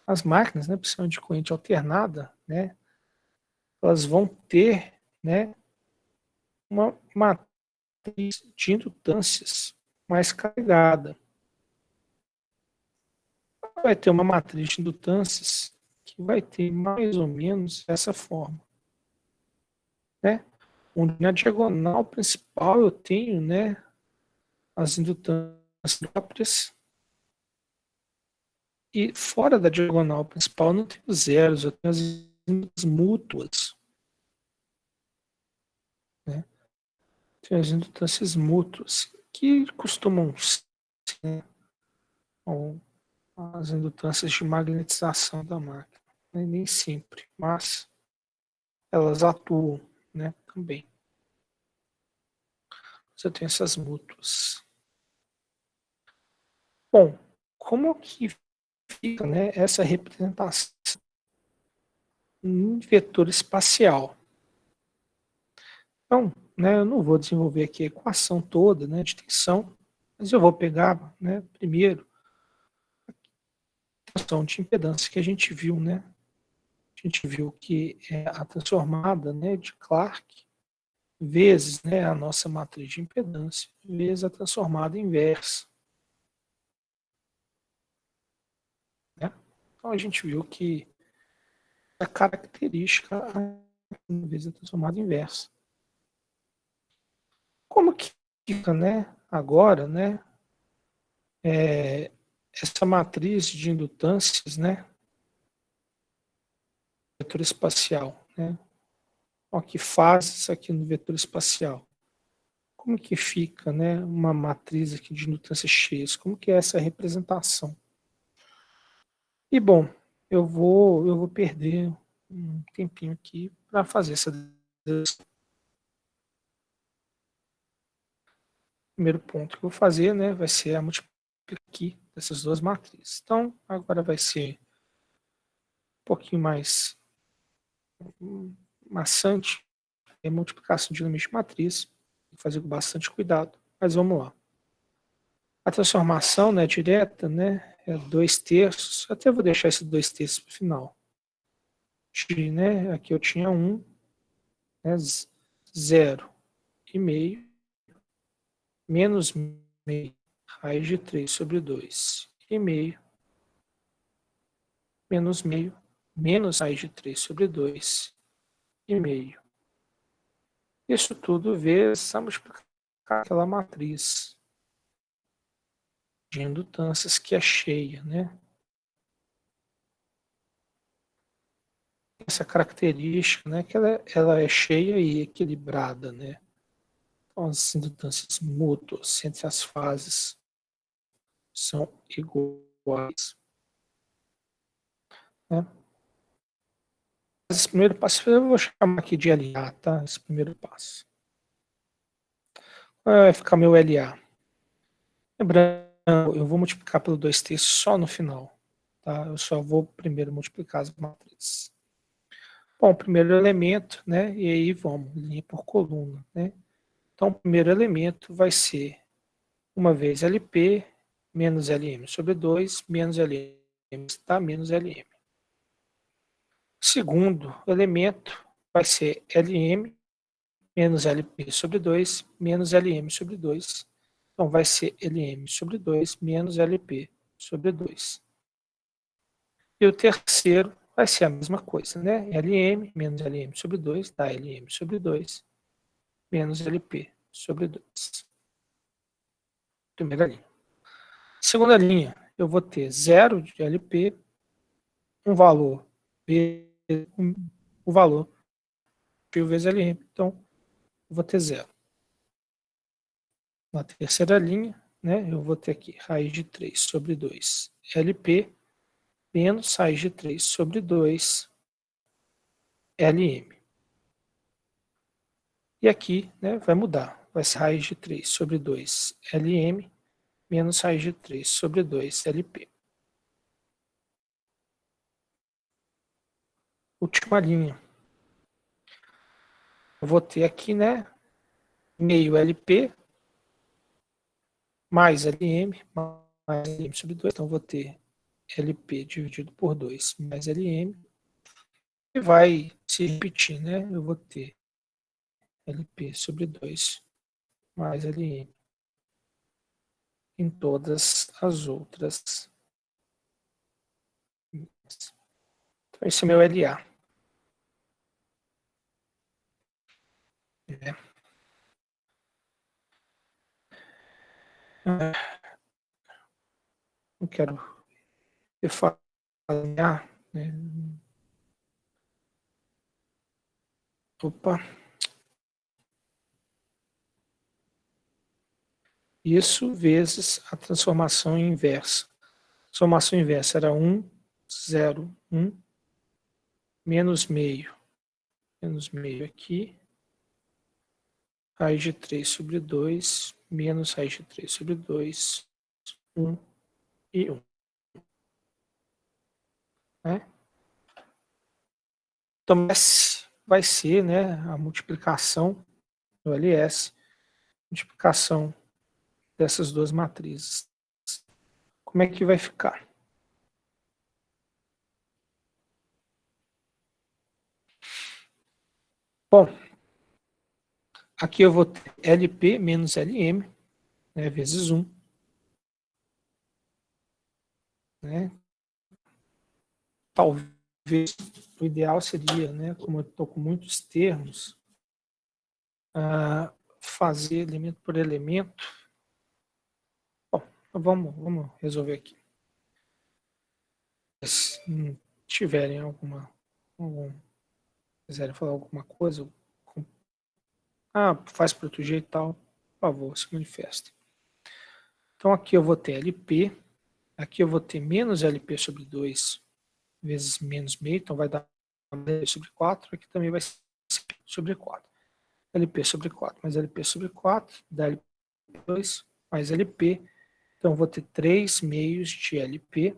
As máquinas, né, principalmente de corrente alternada, né, elas vão ter, né, uma matriz de indutâncias mais carregada. Vai ter uma matriz de indutâncias que vai ter mais ou menos essa forma. Né? Onde na diagonal principal eu tenho, né, as indutâncias próprias, E fora da diagonal principal eu não tenho zeros, eu tenho as indutâncias mútuas. Né? Tenho as indutâncias mútuas, que costumam ser, né, as indutâncias de magnetização da máquina. Né? Nem sempre, mas elas atuam, né, também. Eu tenho essas mútuas. Bom, como que fica, né, essa representação em vetor espacial? Então, né, eu não vou desenvolver aqui a equação toda, né, de tensão, mas eu vou pegar, né, primeiro a tensão de impedância que a gente viu, né? A gente viu que é a transformada, né, de Clark vezes, né, a nossa matriz de impedância vezes a transformada inversa. Né? Então a gente viu que a característica vezes a transformada inversa. Como que fica, né, agora, né, essa matriz de indutâncias, né, vetor espacial, né? Ó, que fases aqui no vetor espacial. Como que fica, né, uma matriz aqui de indutâncias cheias? Como que é essa representação? E bom, eu vou perder um tempinho aqui para fazer essa. Primeiro ponto que eu vou fazer, né, vai ser a multiplicação aqui dessas duas matrizes. Então, agora vai ser um pouquinho mais maçante a multiplicação de limite de matriz. Tem que fazer com bastante cuidado, mas vamos lá. A transformação, né, direta, né, é 2/3. Até vou deixar esse 2/3 para o final. Né, aqui eu tinha 1, né, 0,5 menos meio, raiz de 3 sobre 2. E meio, menos meio, menos raiz de 3 sobre 2. E meio. Isso tudo vezes a multiplicar aquela matriz de indutâncias que é cheia, né? Essa característica, né, que ela é cheia e equilibrada, né? Então, as indutâncias mútuas entre as fases são iguais. Né? Esse primeiro passo eu vou chamar aqui de LA, tá? Esse primeiro passo. Vai ficar meu LA. Lembrando, eu vou multiplicar pelo 2t só no final. Tá? Eu só vou primeiro multiplicar as matrizes. Bom, primeiro elemento, né? E aí vamos, linha por coluna, né? Então, o primeiro elemento vai ser uma vez LP menos LM sobre 2 menos LM, tá? Menos LM. O segundo elemento vai ser LM menos LP sobre 2 menos LM sobre 2. Então, vai ser LM sobre 2 menos LP sobre 2. E o terceiro vai ser a mesma coisa, né? LM menos LM sobre 2 dá LM sobre 2 menos LP sobre 2. Primeira linha. Segunda linha, eu vou ter 0 de LP, um valor, o valor P vezes LM. Então, eu vou ter 0. Na terceira linha, né, eu vou ter aqui raiz de 3 sobre 2 LP menos raiz de 3 sobre 2 LM. E aqui, né, vai mudar. Vai ser raiz de 3 sobre 2 LM menos raiz de 3 sobre 2 LP. Última linha. Eu vou ter aqui, né, meio LP mais LM mais LM sobre 2. Então, eu vou ter LP dividido por 2 mais LM. E vai se repetir, né? Eu vou ter LP sobre 2 mais LM em todas as outras. Então, esse é o meu LA. Né? Não quero Eu falo, né? Opa. Isso vezes a transformação inversa. A transformação inversa era 1, 0, 1, menos meio. Menos meio aqui. Raiz de 3 sobre 2, menos raiz de 3 sobre 2, 1 e 1. Né? Então, S vai ser, né, a multiplicação do LS, multiplicação dessas duas matrizes. Como é que vai ficar? Bom, aqui eu vou ter LP menos LM, né, vezes 1. Né? Talvez o ideal seria, né, como eu estou com muitos termos, fazer elemento por elemento. Bom, vamos resolver aqui. Se tiverem quiserem falar alguma coisa, faz para outro jeito e tal, por favor, se manifestem. Então aqui eu vou ter LP, aqui eu vou ter menos LP sobre 2 vezes menos meio, então vai dar LP sobre 4, aqui também vai ser sobre 4. LP sobre 4 mais LP sobre 4, dá LP 2 mais LP, então eu vou ter 3 meios de LP.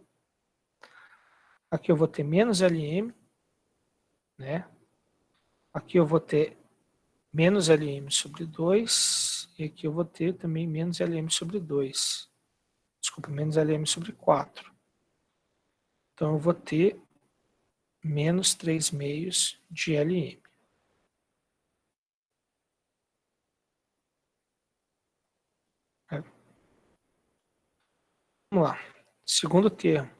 Aqui eu vou ter menos LM, né? Aqui eu vou ter menos LM sobre 2, e aqui eu vou ter também menos LM sobre 2. Desculpa, menos LM sobre 4. Então eu vou ter menos 3 meios de LM. Vamos lá. Segundo termo,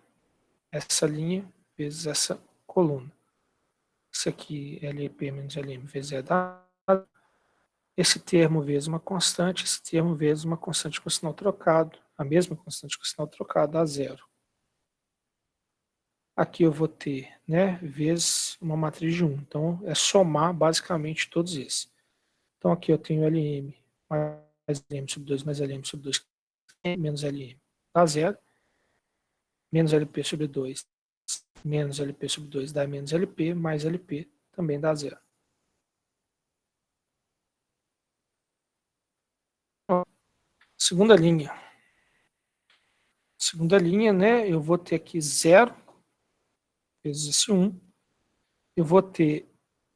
essa linha vezes essa coluna. Isso aqui, LP menos LM vezes E dado. Esse termo vezes uma constante, esse termo vezes uma constante com sinal trocado. A mesma constante com sinal trocado dá zero. Aqui eu vou ter, né, vezes uma matriz de 1. Então, é somar basicamente todos esses. Então, aqui eu tenho LM mais LM sobre 2 mais LM sobre 2 menos LM dá zero. Menos LP sobre 2 menos LP sobre 2 dá menos LP, mais LP também dá zero. Segunda linha. Segunda linha, né, eu vou ter aqui 0 vezes esse 1. Eu vou ter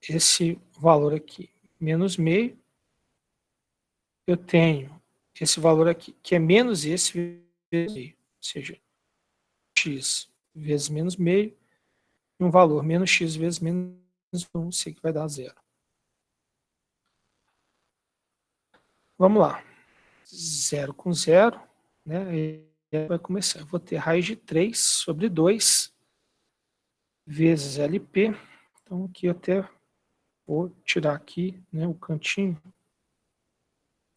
esse valor aqui, menos meio. Eu tenho esse valor aqui, que é menos esse vezes meio. Ou seja, x vezes menos meio, e um valor menos x vezes menos 1, isso aqui vai dar zero. Vamos lá. 0 com 0, né? E vai começar. Eu vou ter raiz de 3 sobre 2 vezes LP. Então, aqui eu até vou tirar aqui, né, o cantinho,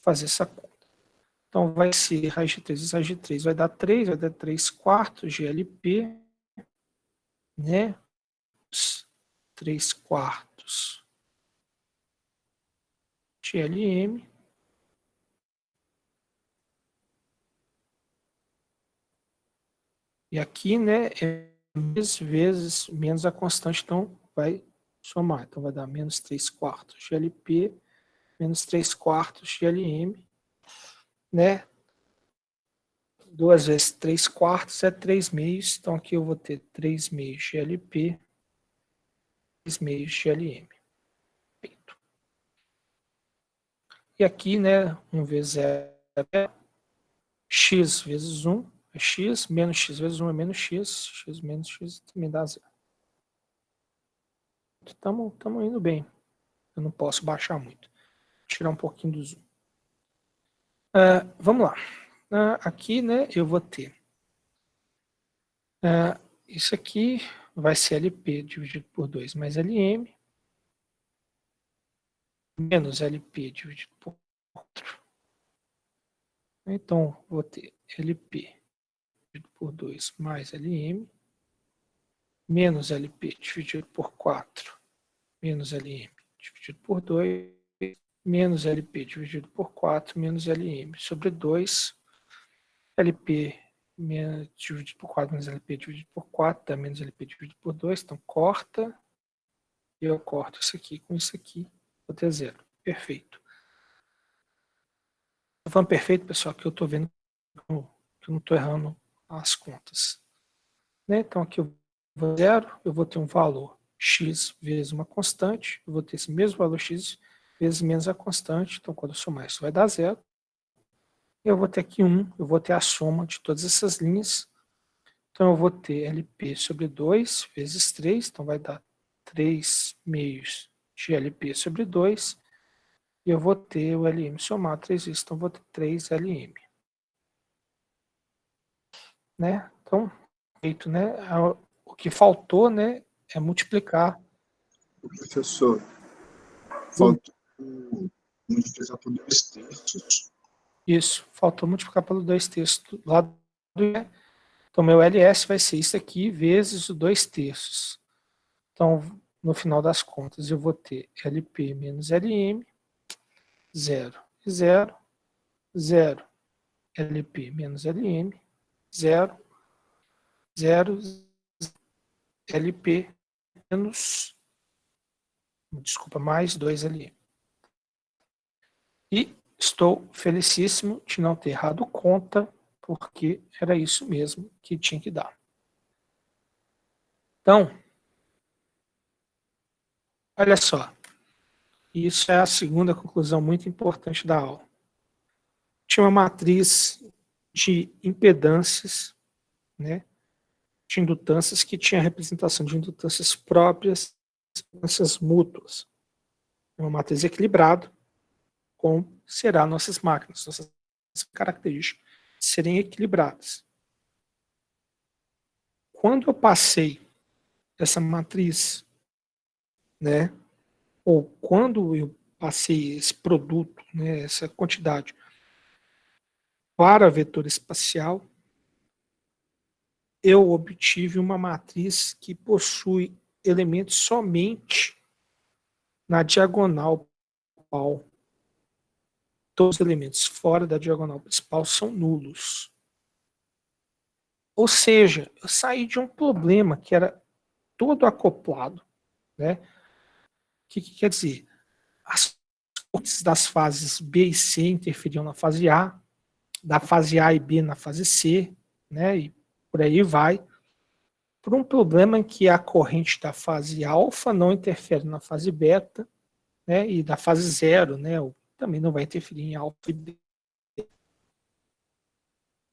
fazer essa conta. Então, vai ser raiz de 3 vezes raiz de 3 vai dar 3, vai dar 3 quartos de LP, né? 3 quartos de LM. E aqui, né, é vezes menos a constante, então vai somar. Então vai dar menos 3 quartos de LP, menos 3 quartos de LM, né? 2 vezes 3 quartos é 3 meios, então aqui eu vou ter 3 meios de LP, 3 meios de LM. Feito. E aqui, né, 1 vezes é x vezes 1 é x, menos x vezes 1 é menos x menos x também dá zero. Estamos indo bem. Eu não posso baixar muito. Vou tirar um pouquinho do zoom. Vamos lá. Aqui, né, eu vou ter. Isso aqui vai ser LP dividido por 2 mais LM, menos LP dividido por 4. Então, vou ter LP dividido por 2 mais LM, menos LP dividido por 4, menos LM dividido por 2, menos LP dividido por 4, menos LM sobre 2, LP dividido por 4, menos LP dividido por 4, dá menos LP dividido por 2, então corta, e eu corto isso aqui com isso aqui, vou ter zero. Perfeito. Estou falando perfeito, pessoal, que eu estou vendo que eu não estou errando as contas. Né? Então aqui eu vou zero, eu vou ter um valor x vezes uma constante, eu vou ter esse mesmo valor x vezes menos a constante, então quando eu somar isso vai dar zero. Eu vou ter aqui 1, eu vou ter a soma de todas essas linhas, então eu vou ter LP sobre 2 vezes 3, então vai dar 3 meios de LP sobre 2, e eu vou ter o LM somado 3 vezes, então eu vou ter 3 LM. Né? Então, feito, né? O que faltou, né, é multiplicar. Professor, faltou multiplicar por 2/3. Isso, faltou multiplicar pelo 2/3 lá do. Então, meu LS vai ser isso aqui vezes o 2/3. Então, no final das contas, eu vou ter LP menos LM, 0 e 0, 0, LP menos LM, 0, 0, LP menos, desculpa, mais 2LM. E estou felicíssimo de não ter errado conta, porque era isso mesmo que tinha que dar. Então, olha só. Isso é a segunda conclusão muito importante da aula. Tinha uma matriz de impedâncias, né, de indutâncias que tinha representação de indutâncias próprias e indutâncias mútuas. É uma matriz equilibrada, como será nossas máquinas, nossas características serem equilibradas. Quando eu passei essa matriz, né, ou quando eu passei esse produto, né, essa quantidade, para vetor espacial, eu obtive uma matriz que possui elementos somente na diagonal principal. Todos os elementos fora da diagonal principal são nulos. Ou seja, eu saí de um problema que era todo acoplado, né? O que quer dizer? As correntes das fases B e C interferiam na fase A, da fase A e B na fase C, né? E por aí vai. Por um problema em que a corrente da fase alfa não interfere na fase beta, né? E da fase zero, né? Também não vai interferir em alfa e beta.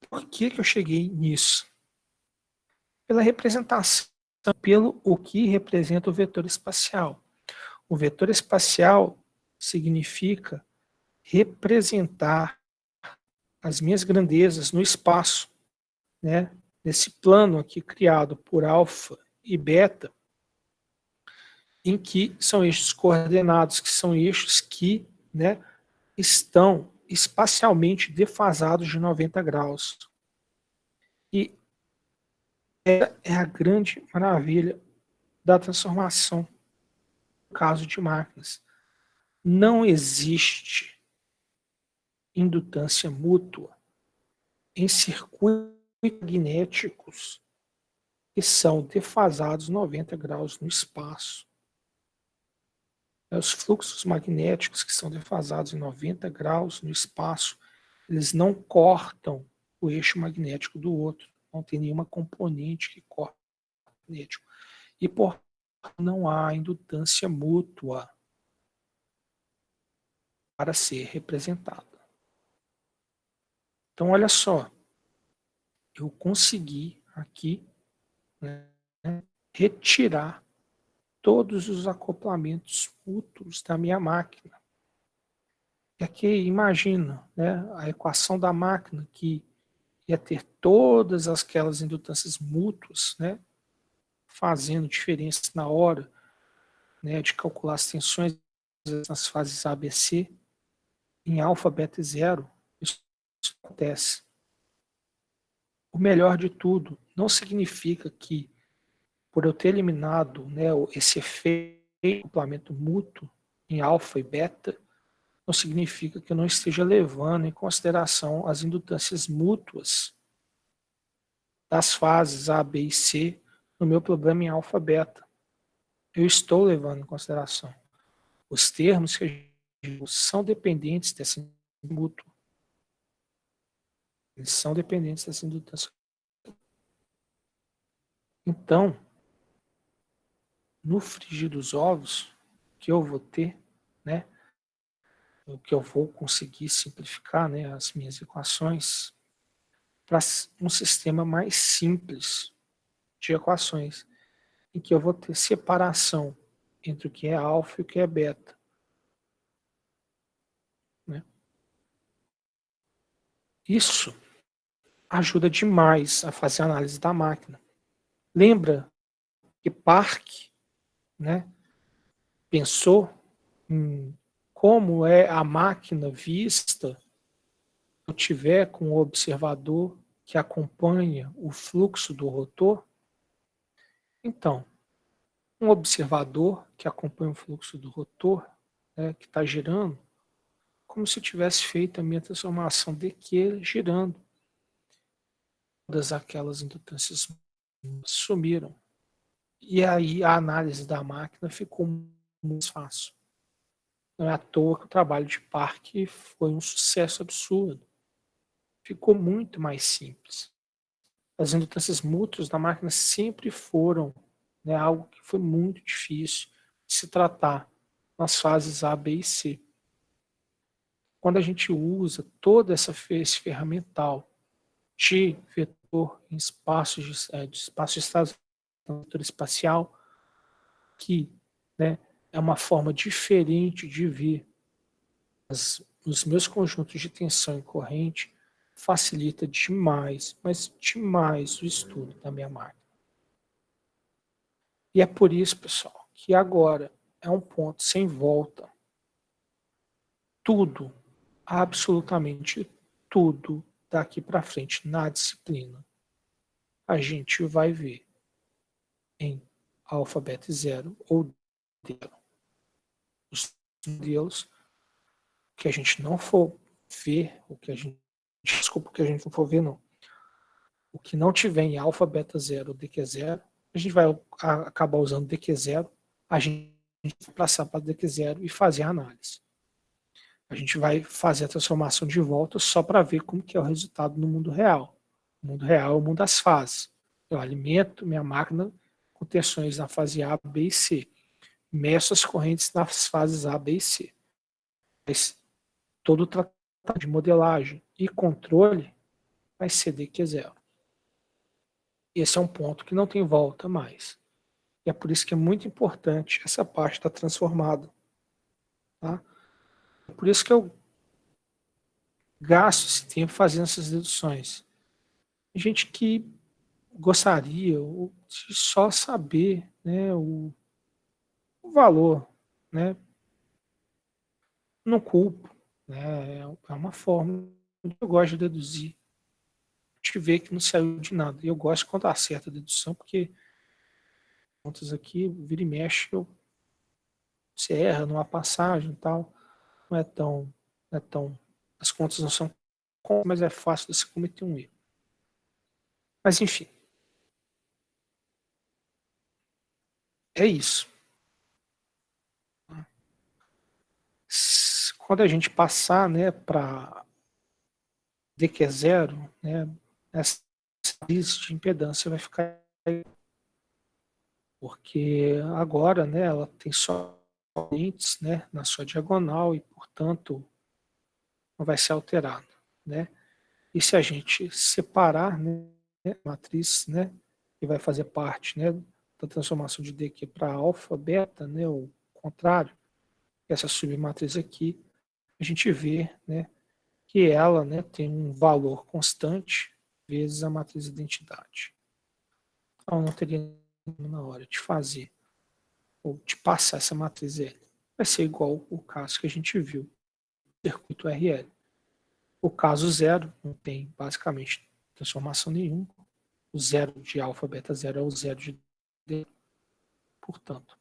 Por que eu cheguei nisso? Pela representação, pelo o que representa o vetor espacial. O vetor espacial significa representar as minhas grandezas no espaço, né? Nesse plano aqui criado por alfa e beta, em que são eixos coordenados, que são eixos que, né, estão espacialmente defasados de 90 graus. E é a grande maravilha da transformação no caso de máquinas. Não existe indutância mútua em circuitos magnéticos que são defasados 90 graus no espaço. Os fluxos magnéticos que são defasados em 90 graus no espaço, eles não cortam o eixo magnético do outro. Não tem nenhuma componente que corta o magnético. E, portanto, não há indutância mútua para ser representada. Então, olha só. Eu consegui aqui, né, retirar todos os acoplamentos mútuos da minha máquina. E aqui, imagina, né, a equação da máquina que ia ter todas aquelas indutâncias mútuas, né, fazendo diferença na hora, né, de calcular as tensões nas fases A, B, C, em alfa, beta e zero. Isso acontece. O melhor de tudo, não significa que por eu ter eliminado, né, esse efeito de acoplamento mútuo em alfa e beta, não significa que eu não esteja levando em consideração as indutâncias mútuas das fases A, B e C no meu problema em alfa e beta. Eu estou levando em consideração. Os termos que a gente são dependentes dessa indutância mútua. Eles são dependentes dessa indutância. Então, no frigir dos ovos, que eu vou ter, né, o que eu vou conseguir simplificar, né, as minhas equações para um sistema mais simples de equações, em que eu vou ter separação entre o que é alfa e o que é beta. Né? Isso ajuda demais a fazer a análise da máquina. Lembra que Park, né, pensou em como é a máquina vista se eu tiver com o observador que acompanha o fluxo do rotor? Então, um observador que acompanha o fluxo do rotor, né, que está girando, como se eu tivesse feito a minha transformação de Q girando. Todas aquelas indutâncias sumiram. E aí a análise da máquina ficou muito fácil. Não é à toa que o trabalho de Park foi um sucesso absurdo. Ficou muito mais simples. As indutâncias mútuas da máquina sempre foram, né, algo que foi muito difícil de se tratar nas fases A, B e C. Quando a gente usa todo esse ferramental de vetor em espaço de espaço vetor espacial, que, né, é uma forma diferente de ver os meus conjuntos de tensão e corrente, facilita demais, mas demais o estudo da minha máquina. E é por isso, pessoal, que agora é um ponto sem volta. Tudo, absolutamente tudo daqui para frente na disciplina, a gente vai ver em alfa, beta e zero ou zero. Os modelos que a gente não for ver, o que a gente não for ver, não. O que não tiver em alfa, beta, zero ou DQ zero, a gente vai acabar usando DQ zero, a gente vai passar para DQ zero e fazer a análise. A gente vai fazer a transformação de volta só para ver como que é o resultado no mundo real. O mundo real é o mundo das fases. Eu alimento minha máquina com tensões na fase A, B e C. Meço as correntes nas fases A, B e C. Mas todo o tratado de modelagem e controle vai ser DQ0. Esse é um ponto que não tem volta mais. E é por isso que é muito importante essa parte da transformada. Tá? É por isso que eu gasto esse tempo fazendo essas deduções. Tem gente que gostaria de só saber, né, o valor. Né? Não culpo. Né? É uma forma que eu gosto de deduzir. Te ver que não saiu de nada. E eu gosto quando acerta a dedução, porque contas aqui, vira e mexe, você erra numa passagem e tal. Não é tão. As contas não são, mas é fácil de você cometer um erro. Mas enfim. É isso. Quando a gente passar, né, para DQ0, né, essa lista de impedância vai ficar, porque agora, né, ela tem só correntes, né, na sua diagonal e, portanto, não vai ser alterado, né? E se a gente separar, né, a matriz, né, que vai fazer parte, né, da transformação de D aqui para alfa, beta, né, o contrário, essa submatriz aqui, a gente vê, né, que ela, né, tem um valor constante vezes a matriz identidade. Então não teria na hora de fazer ou de passar essa matriz L. Vai ser igual o caso que a gente viu, circuito RL. O caso zero não tem basicamente transformação nenhuma. O zero de alfa, beta zero é o zero de D. Portanto,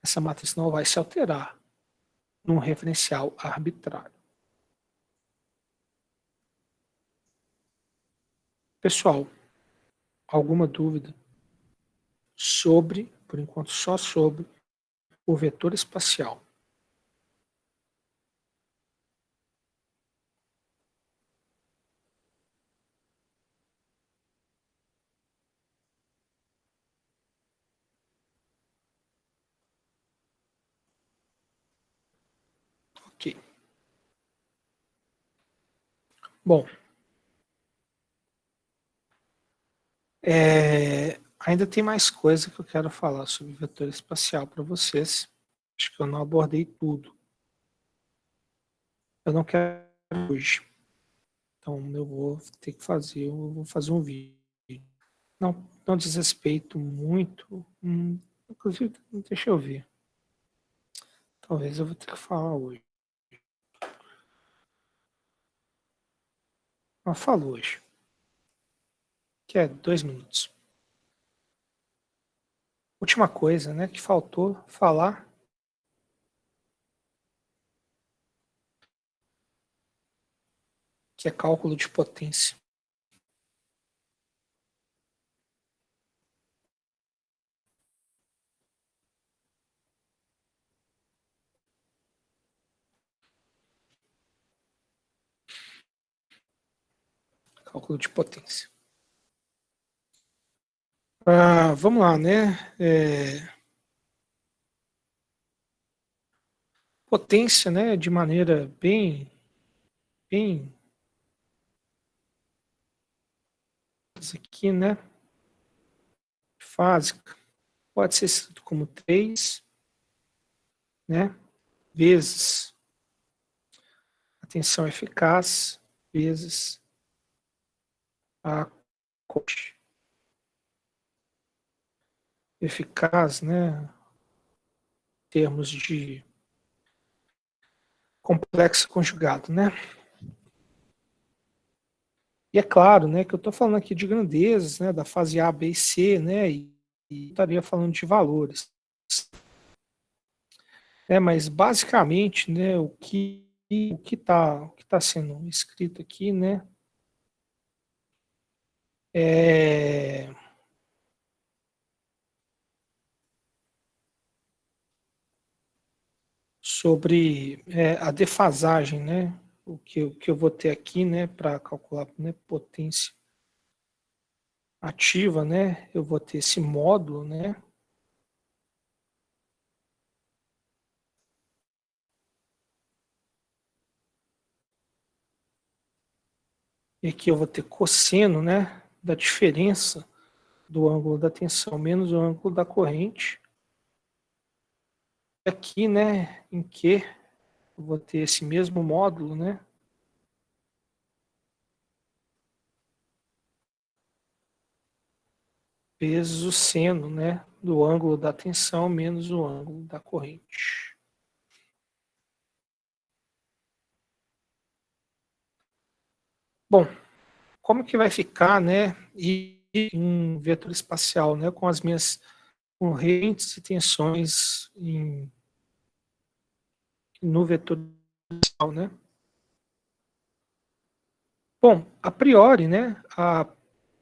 essa matriz não vai se alterar num referencial arbitrário. Pessoal, alguma dúvida sobre, por enquanto só sobre, o vetor espacial? Ok. Bom, ainda tem mais coisa que eu quero falar sobre vetor espacial para vocês. Acho que eu não abordei tudo. Eu não quero hoje. Então eu vou ter que fazer, eu vou fazer um vídeo. Não diz respeito muito. Inclusive, deixa eu ver. Talvez eu vou ter que falar hoje. Eu falo hoje. Que é 2 minutos. Última coisa, né, que faltou falar. Que é cálculo de potência. Cálculo de potência. Vamos lá, né? Potência, né, de maneira bem aqui, né? Fásica. Pode ser escrito como 3, né? Vezes a tensão eficaz, vezes a corte. Eficaz, né? Em termos de complexo conjugado, né? E é claro, né, que eu estou falando aqui de grandezas, né, da fase A, B e C, né, e estaria falando de valores. Mas basicamente, né, o que tá sendo escrito aqui, né, é sobre a defasagem, né, o que eu vou ter aqui, né, para calcular, né, potência ativa, né, eu vou ter esse módulo, né, e aqui eu vou ter cosseno, né, da diferença do ângulo da tensão menos o ângulo da corrente. Aqui, né, em que eu vou ter esse mesmo módulo, né, vezes o seno, né, do ângulo da tensão menos o ângulo da corrente. Bom, como que vai ficar, né, e um vetor espacial, né, com as minhas correntes e tensões no vetor espacial, né? Bom, a priori, né, a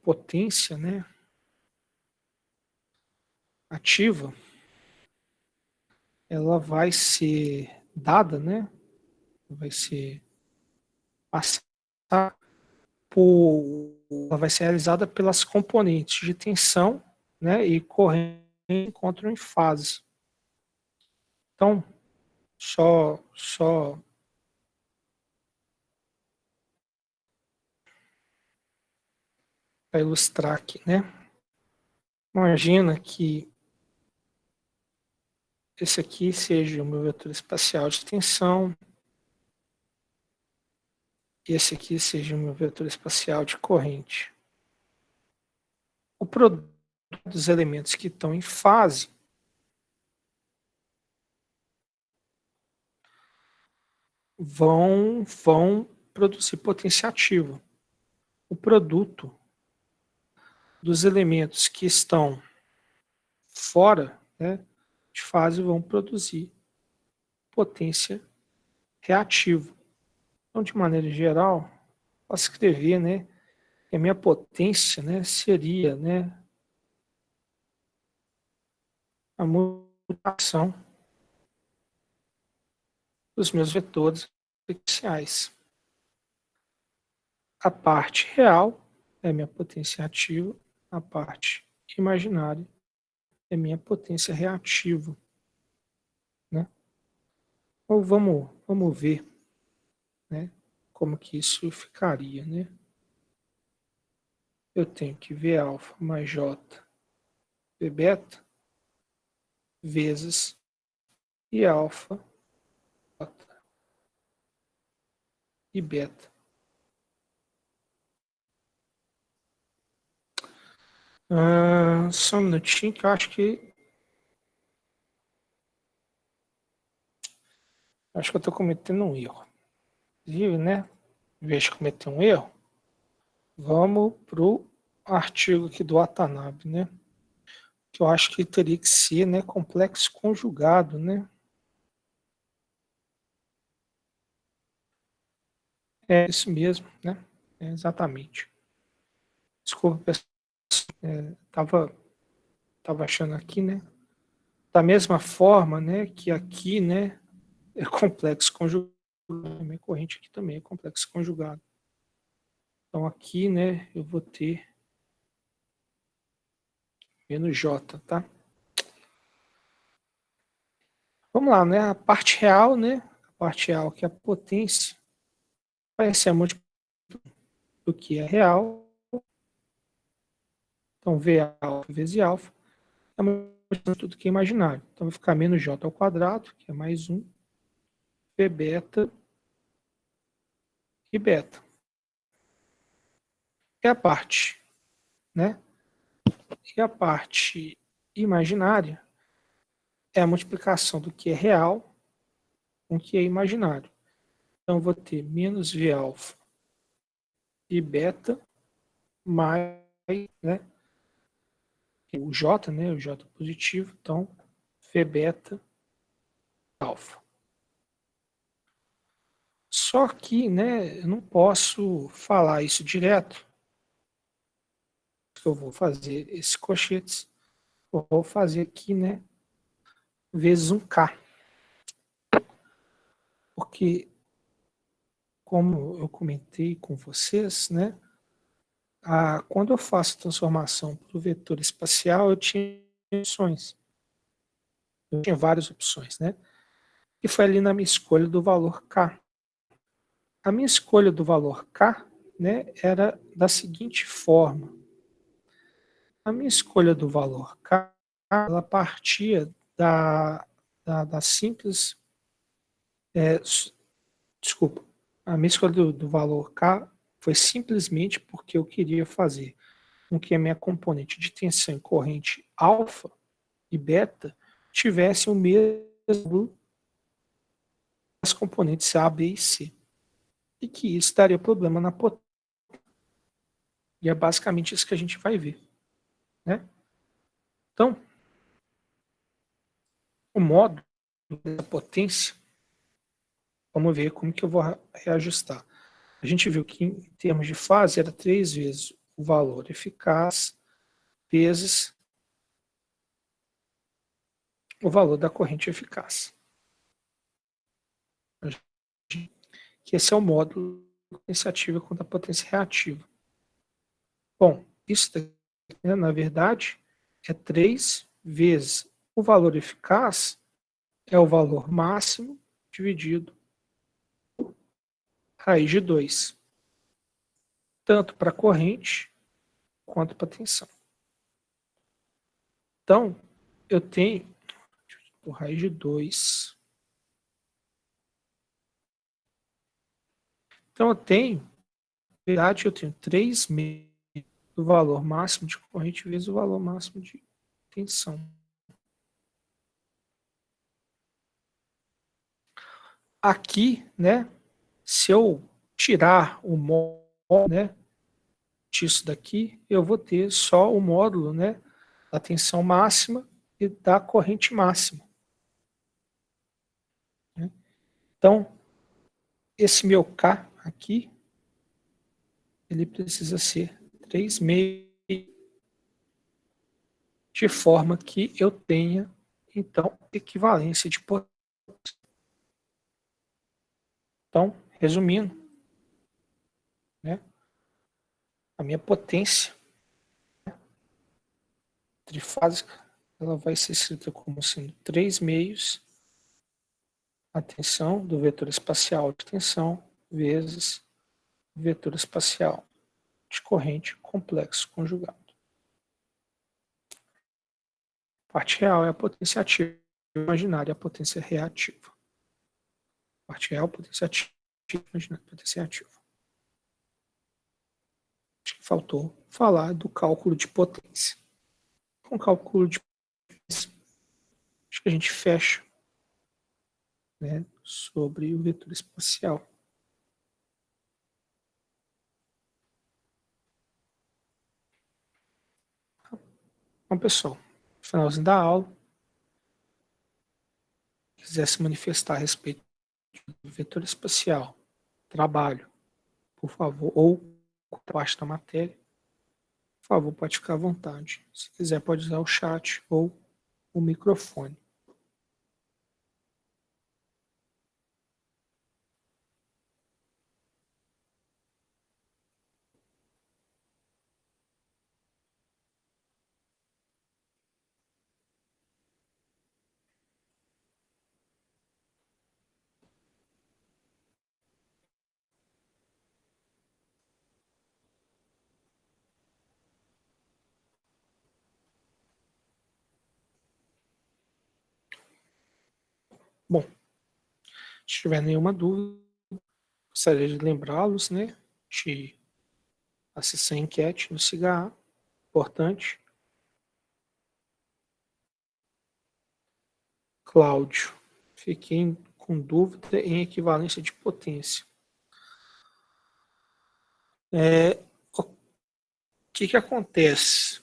potência, né, ativa, ela vai ser dada, né, vai ser passada ela vai ser realizada pelas componentes de tensão, né, e corrente que encontram em fase. Então, só para ilustrar aqui, né? Imagina que esse aqui seja o meu vetor espacial de tensão, e esse aqui seja o meu vetor espacial de corrente. O produto dos elementos que estão em fase vão produzir potência ativa. O produto dos elementos que estão fora, né, de fase vão produzir potência reativa. Então, de maneira geral, posso escrever, né, que a minha potência, né, seria, né, a multiplicação dos meus vetores iniciais. A parte real é minha potência ativa, a parte imaginária é minha potência reativa, né? Ou vamos ver, né, como que isso ficaria, né? Eu tenho que V alfa mais J V beta vezes I alfa J e beta. Só um minutinho que eu acho que eu estou cometendo um erro. Inclusive, né? Em vez de cometer um erro, vamos para o artigo aqui do Watanabe, né? Que eu acho que teria que ser, né, complexo conjugado, né? É isso mesmo, né? É exatamente. Desculpa, pessoal. Tava achando aqui, né? Da mesma forma, né, que aqui, né, é complexo conjugado, minha corrente aqui também é complexo conjugado. Então aqui, né, eu vou ter menos J, tá? Vamos lá, né? A parte real, né? A parte real que é a potência vai ser a multiplicação do que é real. Então V alfa vezes alfa é a multiplicação de tudo que é imaginário. Então vai ficar menos J ao quadrado, que é mais 1, V beta e beta. É a parte, né? E a parte imaginária é a multiplicação do que é real com o que é imaginário. Então, eu vou ter menos V alfa e beta mais, né, o J, né, o J positivo, então V beta alfa. Só que, né, eu não posso falar isso direto. Eu vou fazer esses cochetes, eu vou fazer aqui, né, vezes um K. Porque, como eu comentei com vocês, né, quando eu faço a transformação para o vetor espacial, eu tinha opções. Eu tinha várias opções, né? E foi ali na minha escolha do valor K. A minha escolha do valor K, né, era da seguinte forma. A minha escolha do valor K, ela partia da simples... desculpa. A minha escolha do valor K foi simplesmente porque eu queria fazer com que a minha componente de tensão e corrente alfa e beta tivessem o mesmo das componentes A, B e C. E que isso daria problema na potência. E é basicamente isso que a gente vai ver, né? Então, o módulo da potência, vamos ver como que eu vou reajustar. A gente viu que em termos de fase era 3 vezes o valor eficaz vezes o valor da corrente eficaz. Que esse é o módulo da potência ativa contra a potência reativa. Bom, isso daqui, né, na verdade, é 3 vezes o valor eficaz, é o valor máximo dividido por raiz de 2, tanto para a corrente quanto para a tensão. Então, eu tenho por raiz de 2. Então, eu tenho, na verdade, eu tenho 3 meses do valor máximo de corrente vezes o valor máximo de tensão. Aqui, né, se eu tirar o módulo, né, disso daqui, eu vou ter só o módulo, né, da tensão máxima e da corrente máxima. Né? Então, esse meu K aqui, ele precisa ser 3,5, de forma que eu tenha, então, equivalência de potência. Então, resumindo, né, a minha potência trifásica, ela vai ser escrita como sendo 3/2 a tensão do vetor espacial de tensão vezes o vetor espacial de corrente complexo conjugado. A parte real é a potência ativa, a imaginária é a potência reativa. A parte real, potência ativa, imaginária, potência ativa. Acho que faltou falar do cálculo de potência. Com o cálculo de potência, acho que a gente fecha, né, sobre o vetor espacial. Então, pessoal, finalzinho da aula, quiser se manifestar a respeito do vetor espacial, trabalho, por favor, ou parte da matéria, por favor, pode ficar à vontade. Se quiser, pode usar o chat ou o microfone. Bom, se tiver nenhuma dúvida, gostaria de lembrá-los, né, de acessar a enquete no SIGA, importante. Cláudio, fiquei com dúvida em equivalência de potência. O que acontece?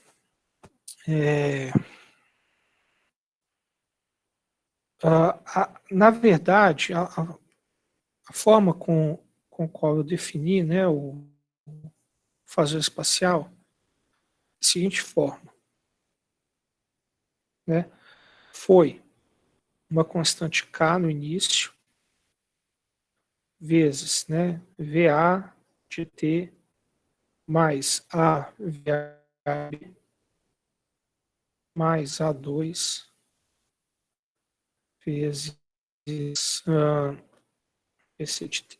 Na verdade, a forma com a qual eu defini, né, o fazer espacial, é a seguinte forma, né, foi uma constante K no início, vezes, né, VA de T mais A VA mais A2 vezes PC de T.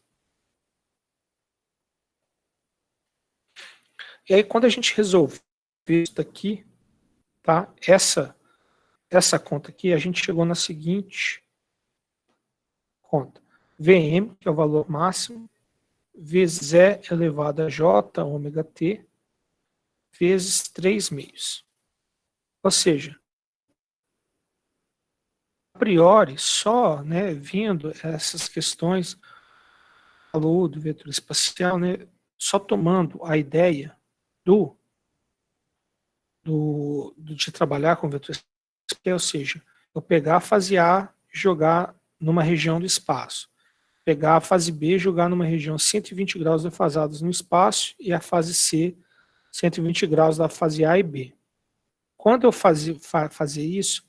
E aí, quando a gente resolve isso daqui, tá? Essa conta aqui, a gente chegou na seguinte conta. Vm, que é o valor máximo, vezes E elevado a J, ômega T, vezes 3/2. Ou seja, a priori, só, né, vendo essas questões do vetor espacial, né, só tomando a ideia de trabalhar com vetor espacial, ou seja, eu pegar a fase A e jogar numa região do espaço, pegar a fase B e jogar numa região 120 graus defasados no espaço e a fase C 120 graus da fase A e B. Quando eu fazer isso,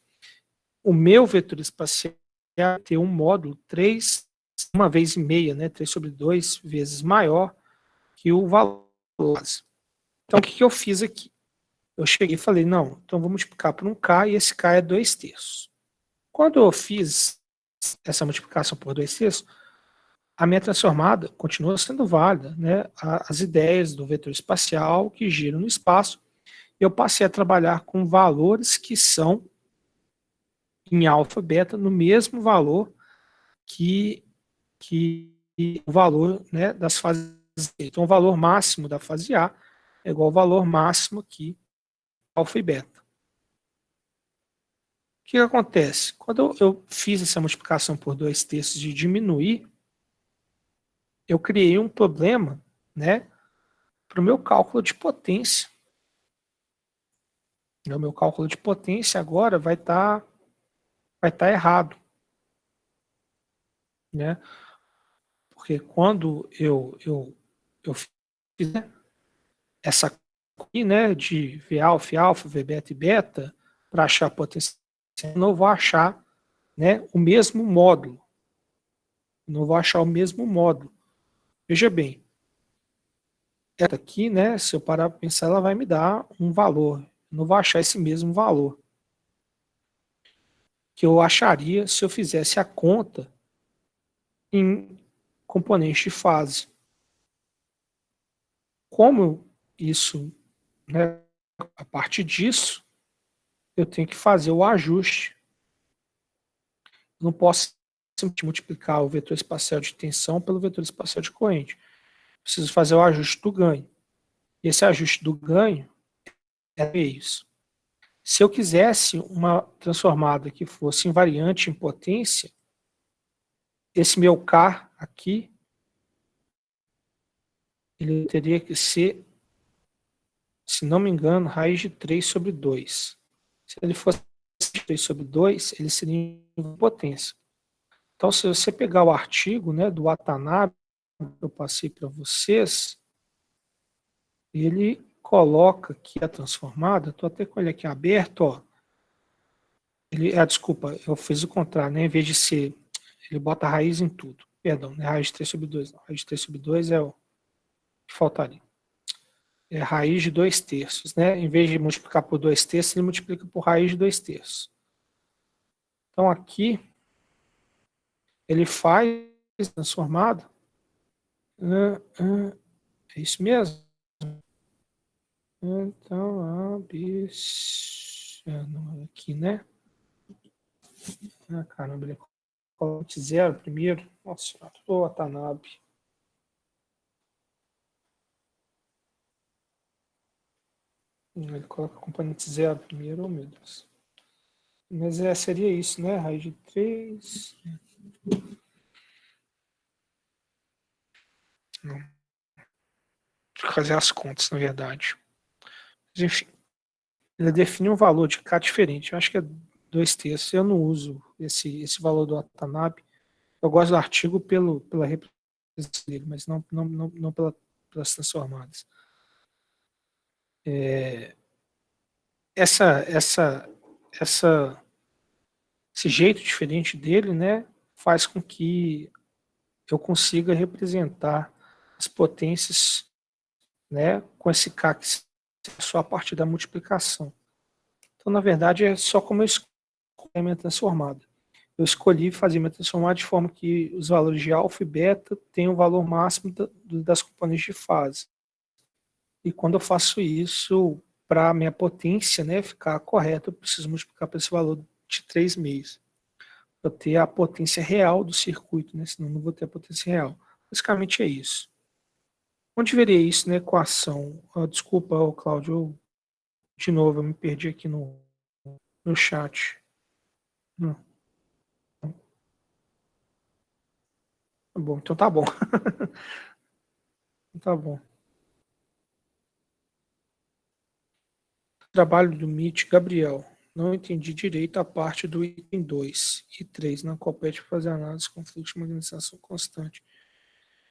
o meu vetor espacial vai ter um módulo 3, 1,5, né, 3/2 vezes maior que o valor. Então, o que eu fiz aqui? Eu cheguei e falei, não, então vou multiplicar por um K e esse K é 2/3. Quando eu fiz essa multiplicação por 2/3, a minha transformada continua sendo válida, né? As ideias do vetor espacial que giram no espaço, eu passei a trabalhar com valores que são em alfa, beta, no mesmo valor que o valor, né, das fases. Então, o valor máximo da fase A é igual ao valor máximo aqui, alfa e beta. O que acontece? Quando eu fiz essa multiplicação por 2/3 de diminuir, eu criei um problema, né, para o meu cálculo de potência. O meu cálculo de potência agora vai estar errado, né? Porque quando eu fizer essa aqui, né, de V alfa, alfa, V beta e beta, para achar a potência, eu não vou achar, né, o mesmo módulo. Não vou achar o mesmo módulo. Veja bem, essa aqui, né, se eu parar para pensar, ela vai me dar um valor. Eu não vou achar esse mesmo valor que eu acharia se eu fizesse a conta em componentes de fase. Como isso, né, a partir disso, eu tenho que fazer o ajuste. Não posso simplesmente multiplicar o vetor espacial de tensão pelo vetor espacial de corrente. Preciso fazer o ajuste do ganho. E esse ajuste do ganho é isso. Se eu quisesse uma transformada que fosse invariante em potência, esse meu K aqui, ele teria que ser, se não me engano, raiz de 3 sobre 2. Se ele fosse 3 sobre 2, ele seria em potência. Então, se você pegar o artigo, né, do Watanabe, que eu passei para vocês, ele coloca aqui a transformada, estou até com ele aqui aberto, ó. Desculpa, eu fiz o contrário, né? Em vez de ser, ele bota a raiz em tudo. Perdão, não é raiz de 3 sobre 2, não. Raiz de 3 sobre 2 é o que faltaria. É raiz de 2 terços, né? Em vez de multiplicar por 2 terços, ele multiplica por raiz de 2 terços. Então aqui, ele faz transformada. É isso mesmo? Então, aqui, né? Caramba, ele coloca zero primeiro. Nossa, o Watanabe. Ele coloca componente zero primeiro, oh meu Deus. Mas seria isso, né? Raiz de 3. Não. Tem que fazer as contas, na verdade. Mas, enfim, ele define um valor de K diferente. Eu acho que é 2 terços. Eu não uso esse valor do Watanabe. Eu gosto do artigo pela representação dele, mas não pelas transformadas. Esse jeito diferente dele, né, faz com que eu consiga representar as potências, né, com esse K que é só a partir da multiplicação. Então, na verdade, é só como eu escolhi a minha transformada. Eu escolhi fazer minha transformada de forma que os valores de alfa e beta tenham o valor máximo das componentes de fase. E quando eu faço isso, para a minha potência, né, ficar correta, eu preciso multiplicar por esse valor de 3,5. Para ter a potência real do circuito, né, senão não vou ter a potência real. Basicamente é isso. Onde veria isso na equação? Desculpa, Cláudio, de novo, eu me perdi aqui no chat. Tá bom, então tá bom. Tá bom. Trabalho do MIT, Gabriel. Não entendi direito a parte do item 2 e 3. Não compete para fazer análise com fluxo de magnetização constante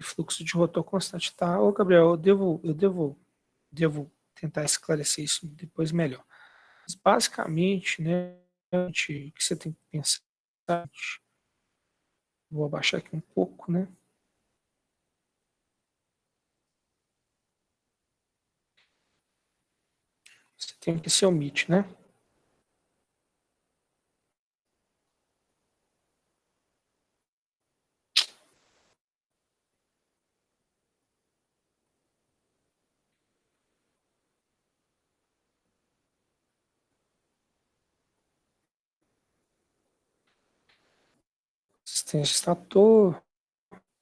e fluxo de rotor constante. Tá, ô Gabriel, eu devo tentar esclarecer isso depois melhor. Mas basicamente, né, o que você tem que pensar, vou abaixar aqui um pouco, né? Você tem que ser o MIT, né? Resistência de estator,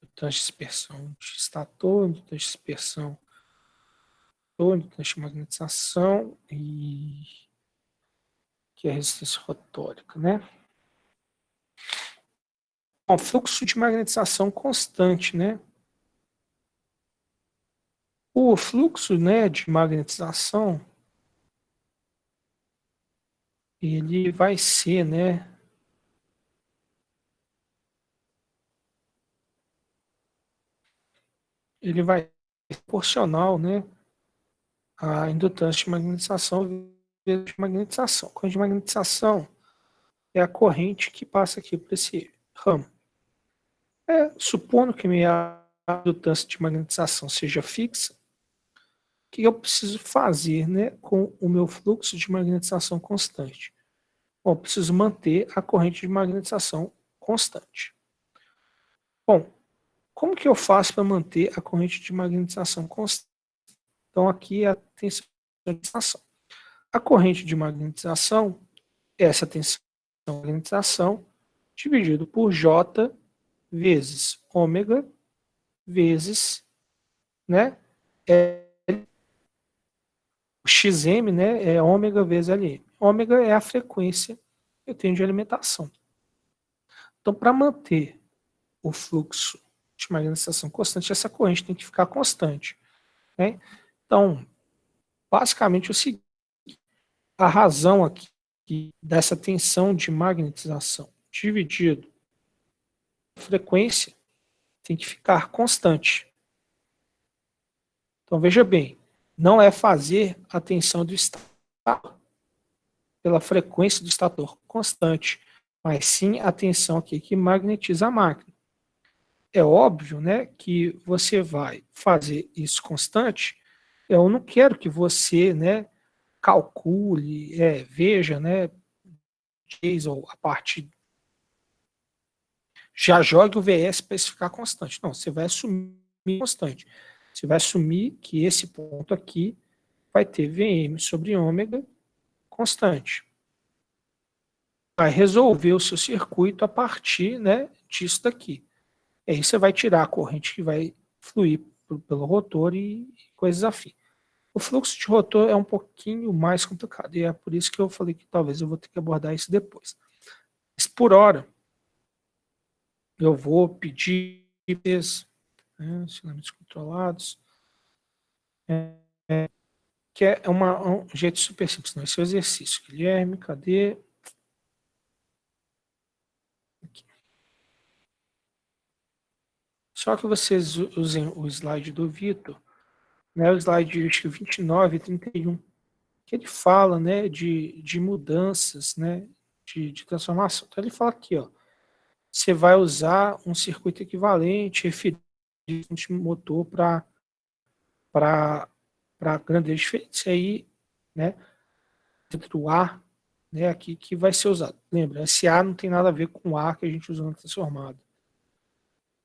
indutância de dispersão de estator, indutância de dispersão, indutância de magnetização e que é a resistência rotórica, né? Bom, fluxo de magnetização constante, né? O fluxo, né, de magnetização, ele vai ser, né, ele vai ser proporcional, né, à indutância de magnetização vezes de magnetização. A corrente de magnetização é a corrente que passa aqui por esse ramo. Supondo que minha indutância de magnetização seja fixa, o que eu preciso fazer, né, com o meu fluxo de magnetização constante? Bom, eu preciso manter a corrente de magnetização constante. Bom, como que eu faço para manter a corrente de magnetização constante? Então, aqui é a tensão de magnetização. A corrente de magnetização é essa tensão de magnetização dividido por J vezes ômega vezes, né, o XM, né, é ômega vezes LM. Ômega é a frequência que eu tenho de alimentação. Então, para manter o fluxo de magnetização constante, essa corrente tem que ficar constante, né? Então, basicamente, o seguinte, a razão aqui dessa tensão de magnetização dividido a frequência tem que ficar constante. Então, veja bem, não é fazer a tensão do estator pela frequência do estator constante, mas sim a tensão aqui que magnetiza a máquina. É óbvio, né, que você vai fazer isso constante. Eu não quero que você, né, calcule, veja, né, ou a parte já jogue o VS para isso ficar constante. Não, você vai assumir constante. Você vai assumir que esse ponto aqui vai ter Vm sobre ômega constante. Vai resolver o seu circuito a partir, né, disso daqui. E aí você vai tirar a corrente que vai fluir pelo rotor e coisas afins. O fluxo de rotor é um pouquinho mais complicado, e é por isso que eu falei que talvez eu vou ter que abordar isso depois. Mas por hora, eu vou pedir ensinamentos controlados, que é um jeito super simples. Não? Esse é o exercício. Guilherme, cadê? Aqui. Só que vocês usem o slide do Vitor, né, o slide acho que 29 e 31, que ele fala, né, de mudanças, né, de transformação. Então ele fala aqui, ó, você vai usar um circuito equivalente, referente de motor para grandezas diferentes. Aí, né, dentro do A, né, aqui que vai ser usado. Lembra, esse A não tem nada a ver com o A que a gente usa no transformado.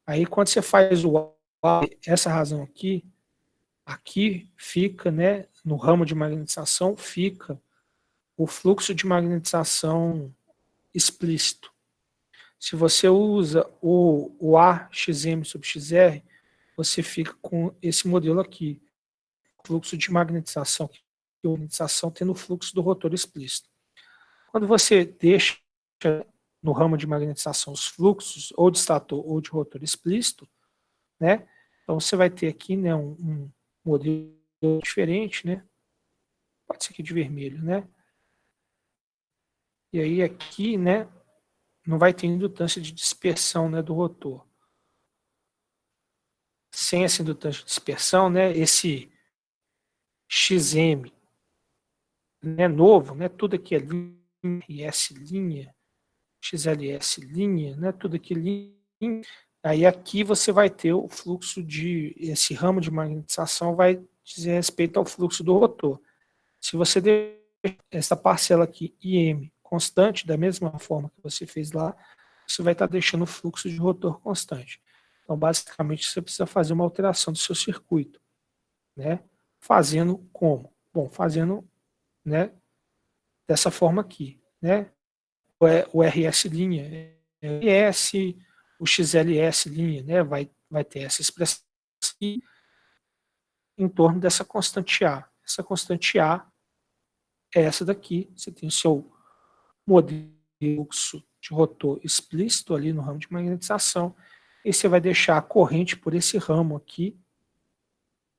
Aí quando você faz o A, essa razão aqui fica, né, no ramo de magnetização, fica o fluxo de magnetização explícito. Se você usa o AXM sobre XR, você fica com esse modelo aqui, fluxo de magnetização, a magnetização tendo o fluxo do rotor explícito. Quando você deixa no ramo de magnetização os fluxos ou de estator ou de rotor explícito, né? Então você vai ter aqui, né, um modelo diferente, né? Pode ser aqui de vermelho, né? E aí aqui, né, não vai ter indutância de dispersão, né, do rotor. Sem essa indutância de dispersão, né, esse XM, né, novo, né, tudo aqui é linha, RS linha, XLS linha, né, tudo aqui linha. Aí aqui você vai ter o fluxo esse ramo de magnetização vai dizer respeito ao fluxo do rotor. Se você deixar essa parcela aqui, IM, constante, da mesma forma que você fez lá, você vai estar deixando o fluxo de rotor constante. Então, basicamente, você precisa fazer uma alteração do seu circuito, né? Fazendo como? Bom, fazendo, né, dessa forma aqui, né? O RS linha, RS, o XLS linha, né? Vai ter essa expressão em torno dessa constante A. Essa constante A é essa daqui. Você tem o seu modelo de fluxo de rotor explícito ali no ramo de magnetização, e você vai deixar a corrente por esse ramo aqui,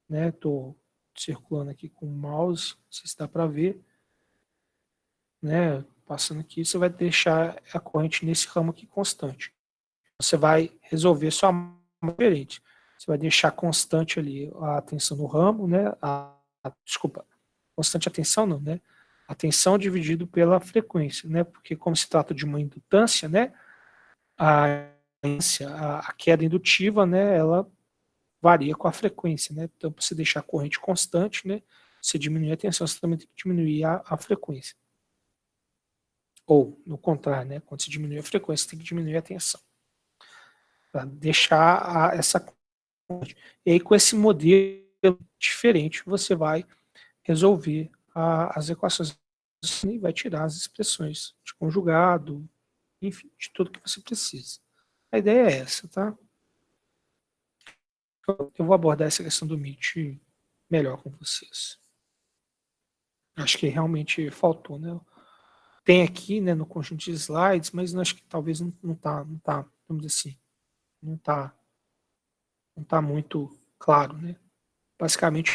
né? Estou circulando aqui com o mouse, não sei se dá para ver, né? passando aqui, você vai deixar a corrente nesse ramo aqui constante. Você vai resolver sua diferente. Você vai deixar constante ali a tensão no ramo, né? Desculpa, constante a tensão não, né? A tensão dividido pela frequência, né? Porque como se trata de uma indutância, né? A queda indutiva, né? Ela varia com a frequência, né? Então, para você deixar a corrente constante, né? Você diminuir a tensão, você também tem que diminuir a frequência. Ou, no contrário, né? Quando você diminui a frequência, você tem que diminuir a tensão. Para deixar essa corrente. E aí, com esse modelo diferente, você vai resolver as equações e vai tirar as expressões de conjugado, enfim, de tudo que você precisa. A ideia é essa, tá? Eu vou abordar essa questão do MIT melhor com vocês. Acho que realmente faltou, né? Tem aqui, né, no conjunto de slides, mas acho que talvez não tá, vamos dizer assim, não tá muito claro, né? Basicamente,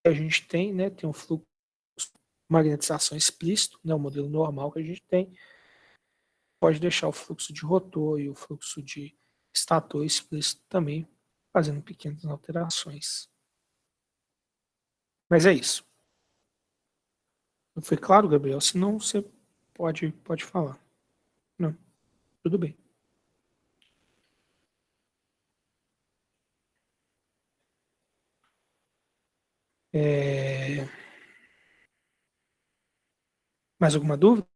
a gente tem, né, tem um fluxo de magnetização explícito, né, o modelo normal que a gente tem, pode deixar o fluxo de rotor e o fluxo de estator explícito também, fazendo pequenas alterações. Mas é isso. Não foi claro, Gabriel? Se não, você pode falar. Não, tudo bem. Mais alguma dúvida?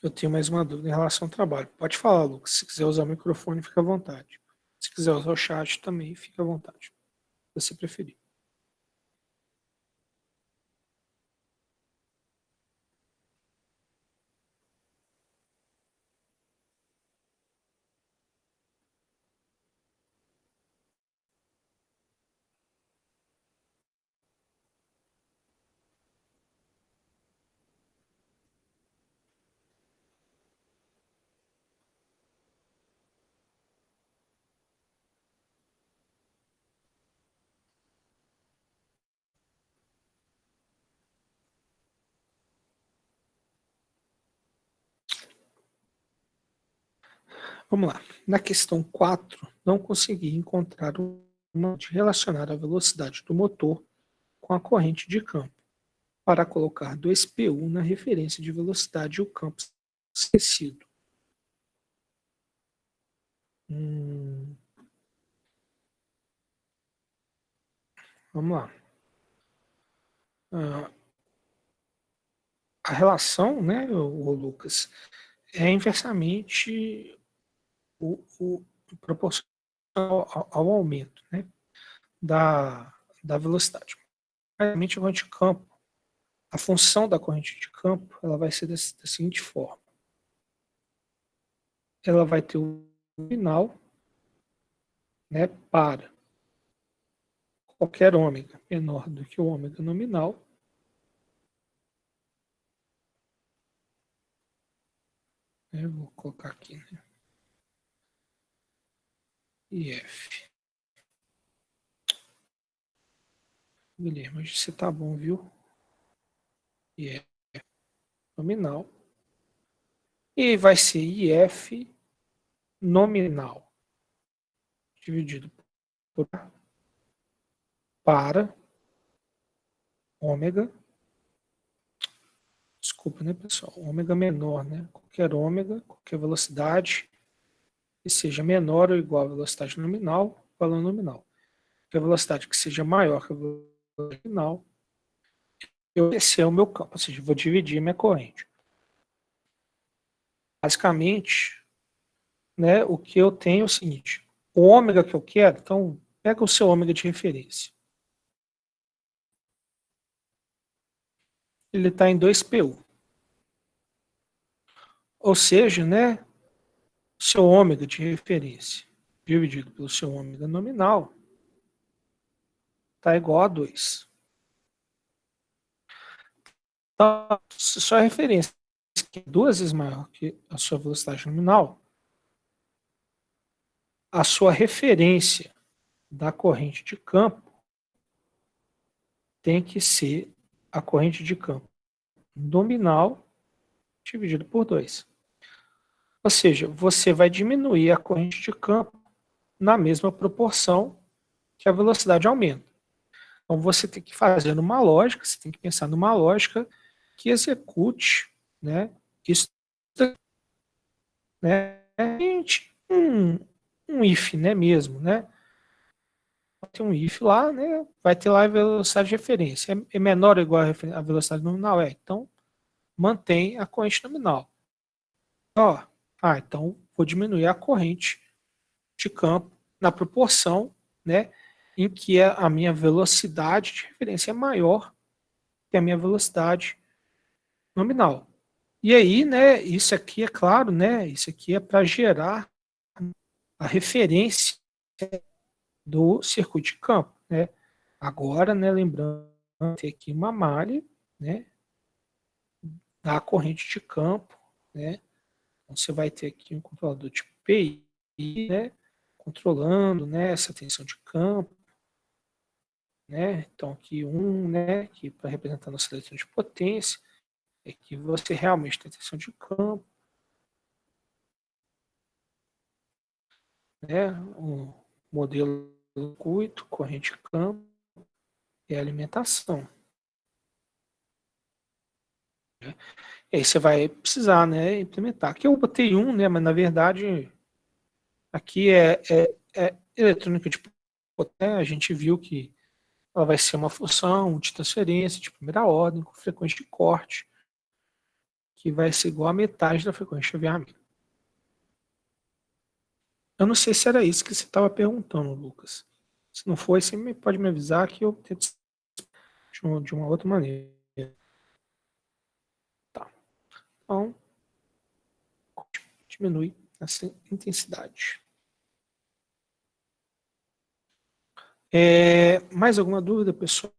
Eu tenho mais uma dúvida em relação ao trabalho. Pode falar, Lucas. Se quiser usar o microfone, fica à vontade. Se quiser usar o chat também, fica à vontade. Se você preferir. Vamos lá. Na questão 4, não consegui encontrar uma de relacionar a velocidade do motor com a corrente de campo para colocar 2PU na referência de velocidade e o campo esquecido. Vamos lá. A relação, né, o Lucas, é inversamente o proporcional ao aumento, né, da velocidade. Realmente, a corrente de campo, a função da corrente de campo, ela vai ser da seguinte forma. Ela vai ter o nominal, né, para qualquer ômega menor do que o ômega nominal, né, vou colocar aqui, né, IF. Guilherme, hoje você tá bom, viu? IF nominal. E vai ser IF nominal dividido por para ômega, desculpa, né, pessoal? Ômega menor, né? Qualquer ômega, qualquer velocidade que seja menor ou igual à velocidade nominal, valor nominal. Qualquer velocidade que seja maior que a velocidade nominal, esse é o meu campo, ou seja, vou dividir minha corrente. Basicamente, né, o que eu tenho é o seguinte, o ômega que eu quero, então pega o seu ômega de referência. Ele está em 2PU. Ou seja, né, seu ômega de referência dividido pelo seu ômega nominal está igual a 2. Então, se sua referência é 2 vezes maior que a sua velocidade nominal, a sua referência da corrente de campo tem que ser a corrente de campo nominal dividido por 2. Ou seja, você vai diminuir a corrente de campo na mesma proporção que a velocidade aumenta. Então você tem que fazer uma lógica, você tem que pensar numa lógica que execute, né, isso, né, um if, né, mesmo, né? Tem um if lá, né? Vai ter lá a velocidade de referência. É menor ou igual a velocidade nominal? Então mantém a corrente nominal. Ó, então vou diminuir a corrente de campo na proporção, né, em que a minha velocidade de referência é maior que a minha velocidade nominal. E aí, né, isso aqui é claro, né, isso aqui é para gerar a referência do circuito de campo, né? Agora, né, lembrando, tem aqui uma malha, né, da corrente de campo, né? Então, você vai ter aqui um controlador tipo PI, né, controlando, né, essa tensão de campo, né? Então, aqui né, que para representar nossa leitura de potência, é que você realmente tem tensão de campo, né? O modelo do circuito, corrente de campo e alimentação. Né? E aí você vai precisar, né, implementar. Aqui eu botei né, mas na verdade aqui é eletrônica de potência. A gente viu que ela vai ser uma função de transferência de primeira ordem com frequência de corte, que vai ser igual a metade da frequência de chaveamento. Eu não sei se era isso que você estava perguntando, Lucas. Se não foi, você pode me avisar que eu tento de uma outra maneira. Tá. Então, diminui essa intensidade. Mais alguma dúvida, pessoal?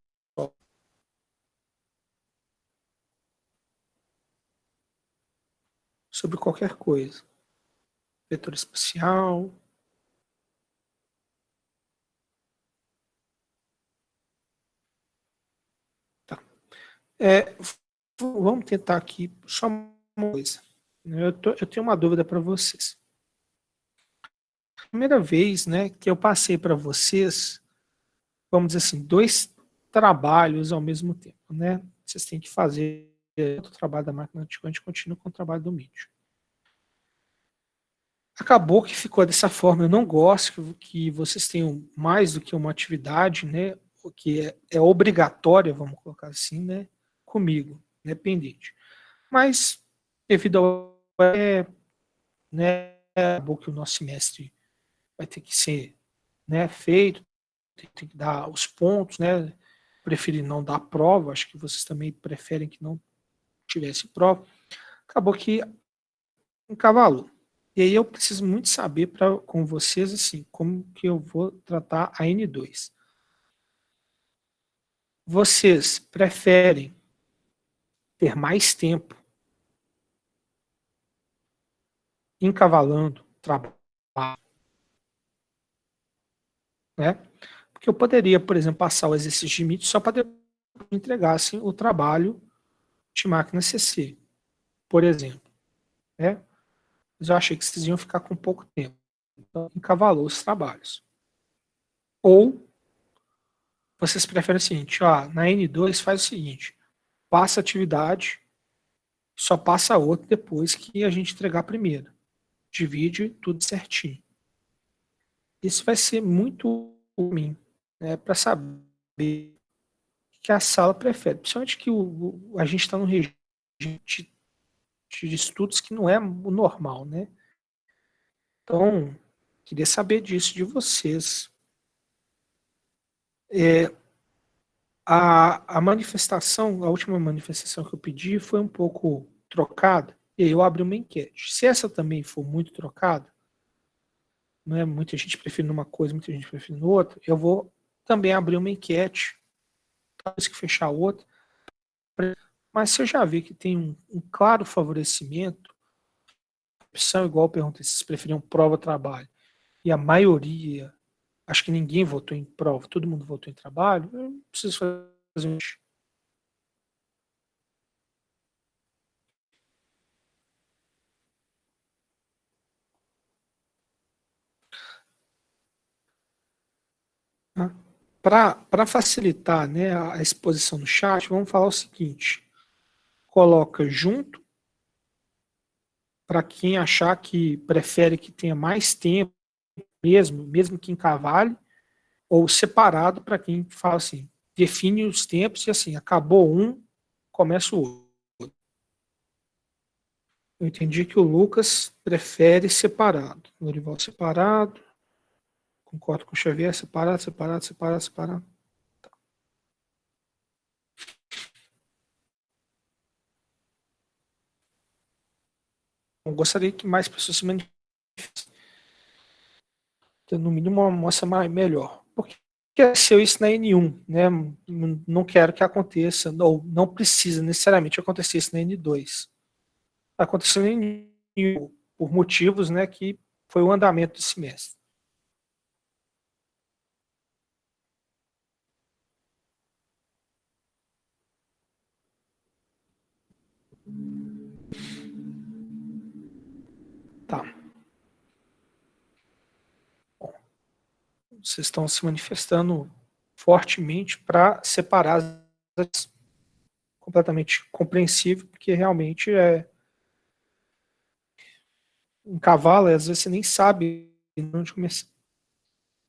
Sobre qualquer coisa. Vetor espacial. Tá. Vamos tentar aqui só uma coisa. Eu tenho uma dúvida para vocês. Primeira vez, né, que eu passei para vocês, vamos dizer assim, 2 trabalhos ao mesmo tempo, né? Vocês têm que fazer o trabalho da máquina antigamente continua com o trabalho do mídio. Acabou que ficou dessa forma. Eu não gosto que vocês tenham mais do que uma atividade, né, o que é obrigatória, vamos colocar assim, né, comigo, né, pendente. Mas devido ao né, acabou que o nosso semestre vai ter que ser, né, feito, tem que dar os pontos, né? Preferi não dar prova, acho que vocês também preferem que não tivesse prova. Acabou que encavalou. E aí eu preciso muito saber com vocês assim, como que eu vou tratar a N2. Vocês preferem ter mais tempo encavalando trabalho, né? Porque eu poderia, por exemplo, passar o exercício de limite só para entregar assim, o trabalho de máquina CC, por exemplo, né? Mas eu achei que vocês iam ficar com pouco tempo. Então, encavalou os trabalhos. Ou vocês preferem o seguinte, ó, na N2 faz o seguinte, passa a atividade, só passa a outra depois que a gente entregar a primeira. Divide tudo certinho. Isso vai ser muito ruim, né, para saber que a sala prefere. Principalmente que a gente está num regime de estudos que não é o normal, né? Então, queria saber disso de vocês. A manifestação, a última manifestação que eu pedi foi um pouco trocada, e aí eu abri uma enquete. Se essa também for muito trocada, né, muita gente prefere numa coisa, muita gente prefere no outra, eu vou também abrir uma enquete, talvez que fechar outra, mas se eu já vi que tem um claro favorecimento, opção igual eu perguntei se vocês preferiam prova ou trabalho, e a maioria, acho que ninguém votou em prova, todo mundo votou em trabalho, eu não preciso fazer um... Para facilitar, né, a exposição no chat, vamos falar o seguinte: coloca junto para quem achar que prefere que tenha mais tempo, mesmo que encavale, ou separado para quem fala assim, define os tempos e assim, acabou um, começa o outro. Eu entendi que o Lucas prefere separado. O Lorival separado. Concordo com o Xavier, separado, separado, separado, separado. Tá. Eu gostaria que mais pessoas se manifestassem. No mínimo uma amostra melhor. Porque aconteceu isso na N1, né? Não quero que aconteça, ou não precisa necessariamente acontecer isso na N2. Aconteceu na N1 por motivos, né, que foi o andamento do semestre. Tá. Bom, vocês estão se manifestando fortemente para separar as completamente compreensível, porque realmente um cavalo, às vezes você nem sabe onde começar.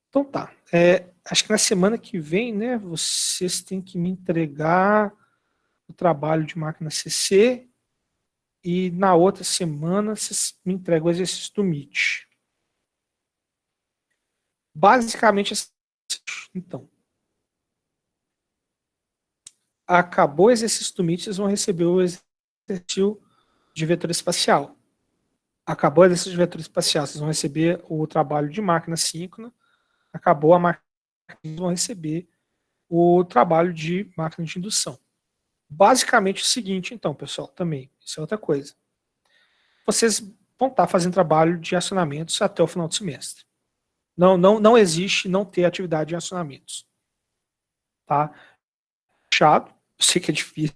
Então tá. Acho que na semana que vem, né, vocês têm que me entregar o trabalho de máquina CC e na outra semana vocês me entregam o exercício do MIT. Basicamente, então, acabou o exercício do MIT, vocês vão receber o exercício de vetor espacial. Acabou o exercício de vetor espacial, vocês vão receber o trabalho de máquina síncrona. Acabou a máquina, vocês vão receber o trabalho de máquina de indução. Basicamente o seguinte, então, pessoal, também, isso é outra coisa. Vocês vão estar fazendo trabalho de acionamentos até o final do semestre. Não existe não ter atividade de acionamentos. Tá? Chato, eu sei que é difícil,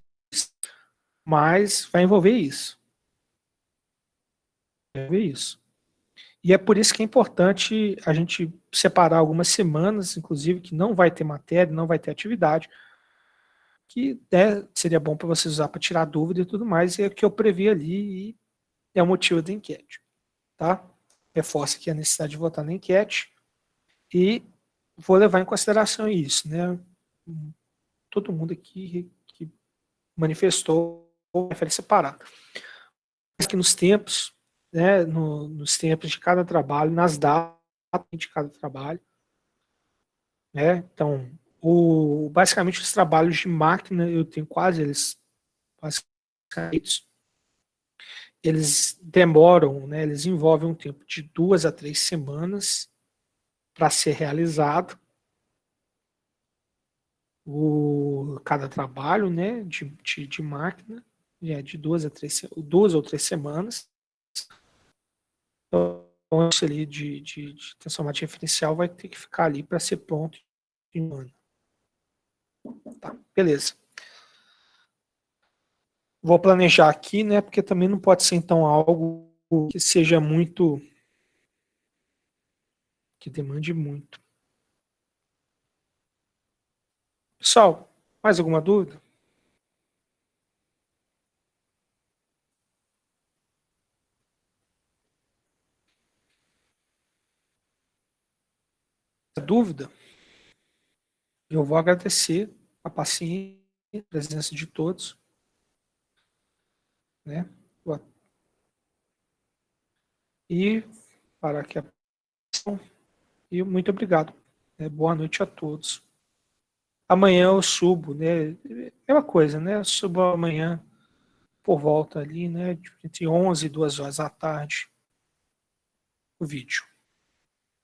mas vai envolver isso. Vai envolver isso. E é por isso que é importante a gente separar algumas semanas, inclusive, que não vai ter matéria, não vai ter atividade, que seria bom para vocês usar para tirar dúvida e tudo mais, e é o que eu previ ali e é o motivo da enquete. Tá? Reforço aqui a necessidade de votar na enquete e vou levar em consideração isso. Né? Todo mundo aqui que manifestou prefere separar. Aqui nos tempos, né, nos tempos de cada trabalho, nas datas de cada trabalho. Né? Então, basicamente os trabalhos de máquina, eu tenho quase eles basicamente, eles demoram, né, eles envolvem um tempo de 2 a 3 semanas para ser realizado cada trabalho, né, de máquina, de 2 ou 3 semanas. Então, isso ali de transformar de referencial vai ter que ficar ali para ser pronto em um ano. Tá, beleza. Vou planejar aqui, né, porque também não pode ser, então, algo que seja muito, que demande muito. Pessoal, mais alguma dúvida? Dúvida? Eu vou agradecer a paciência, a presença de todos, né? E para que a e muito obrigado. Boa noite a todos. Amanhã eu subo, né? Mesma coisa, né? Eu subo amanhã por volta ali, né? Entre 11 e 2 horas da tarde o vídeo.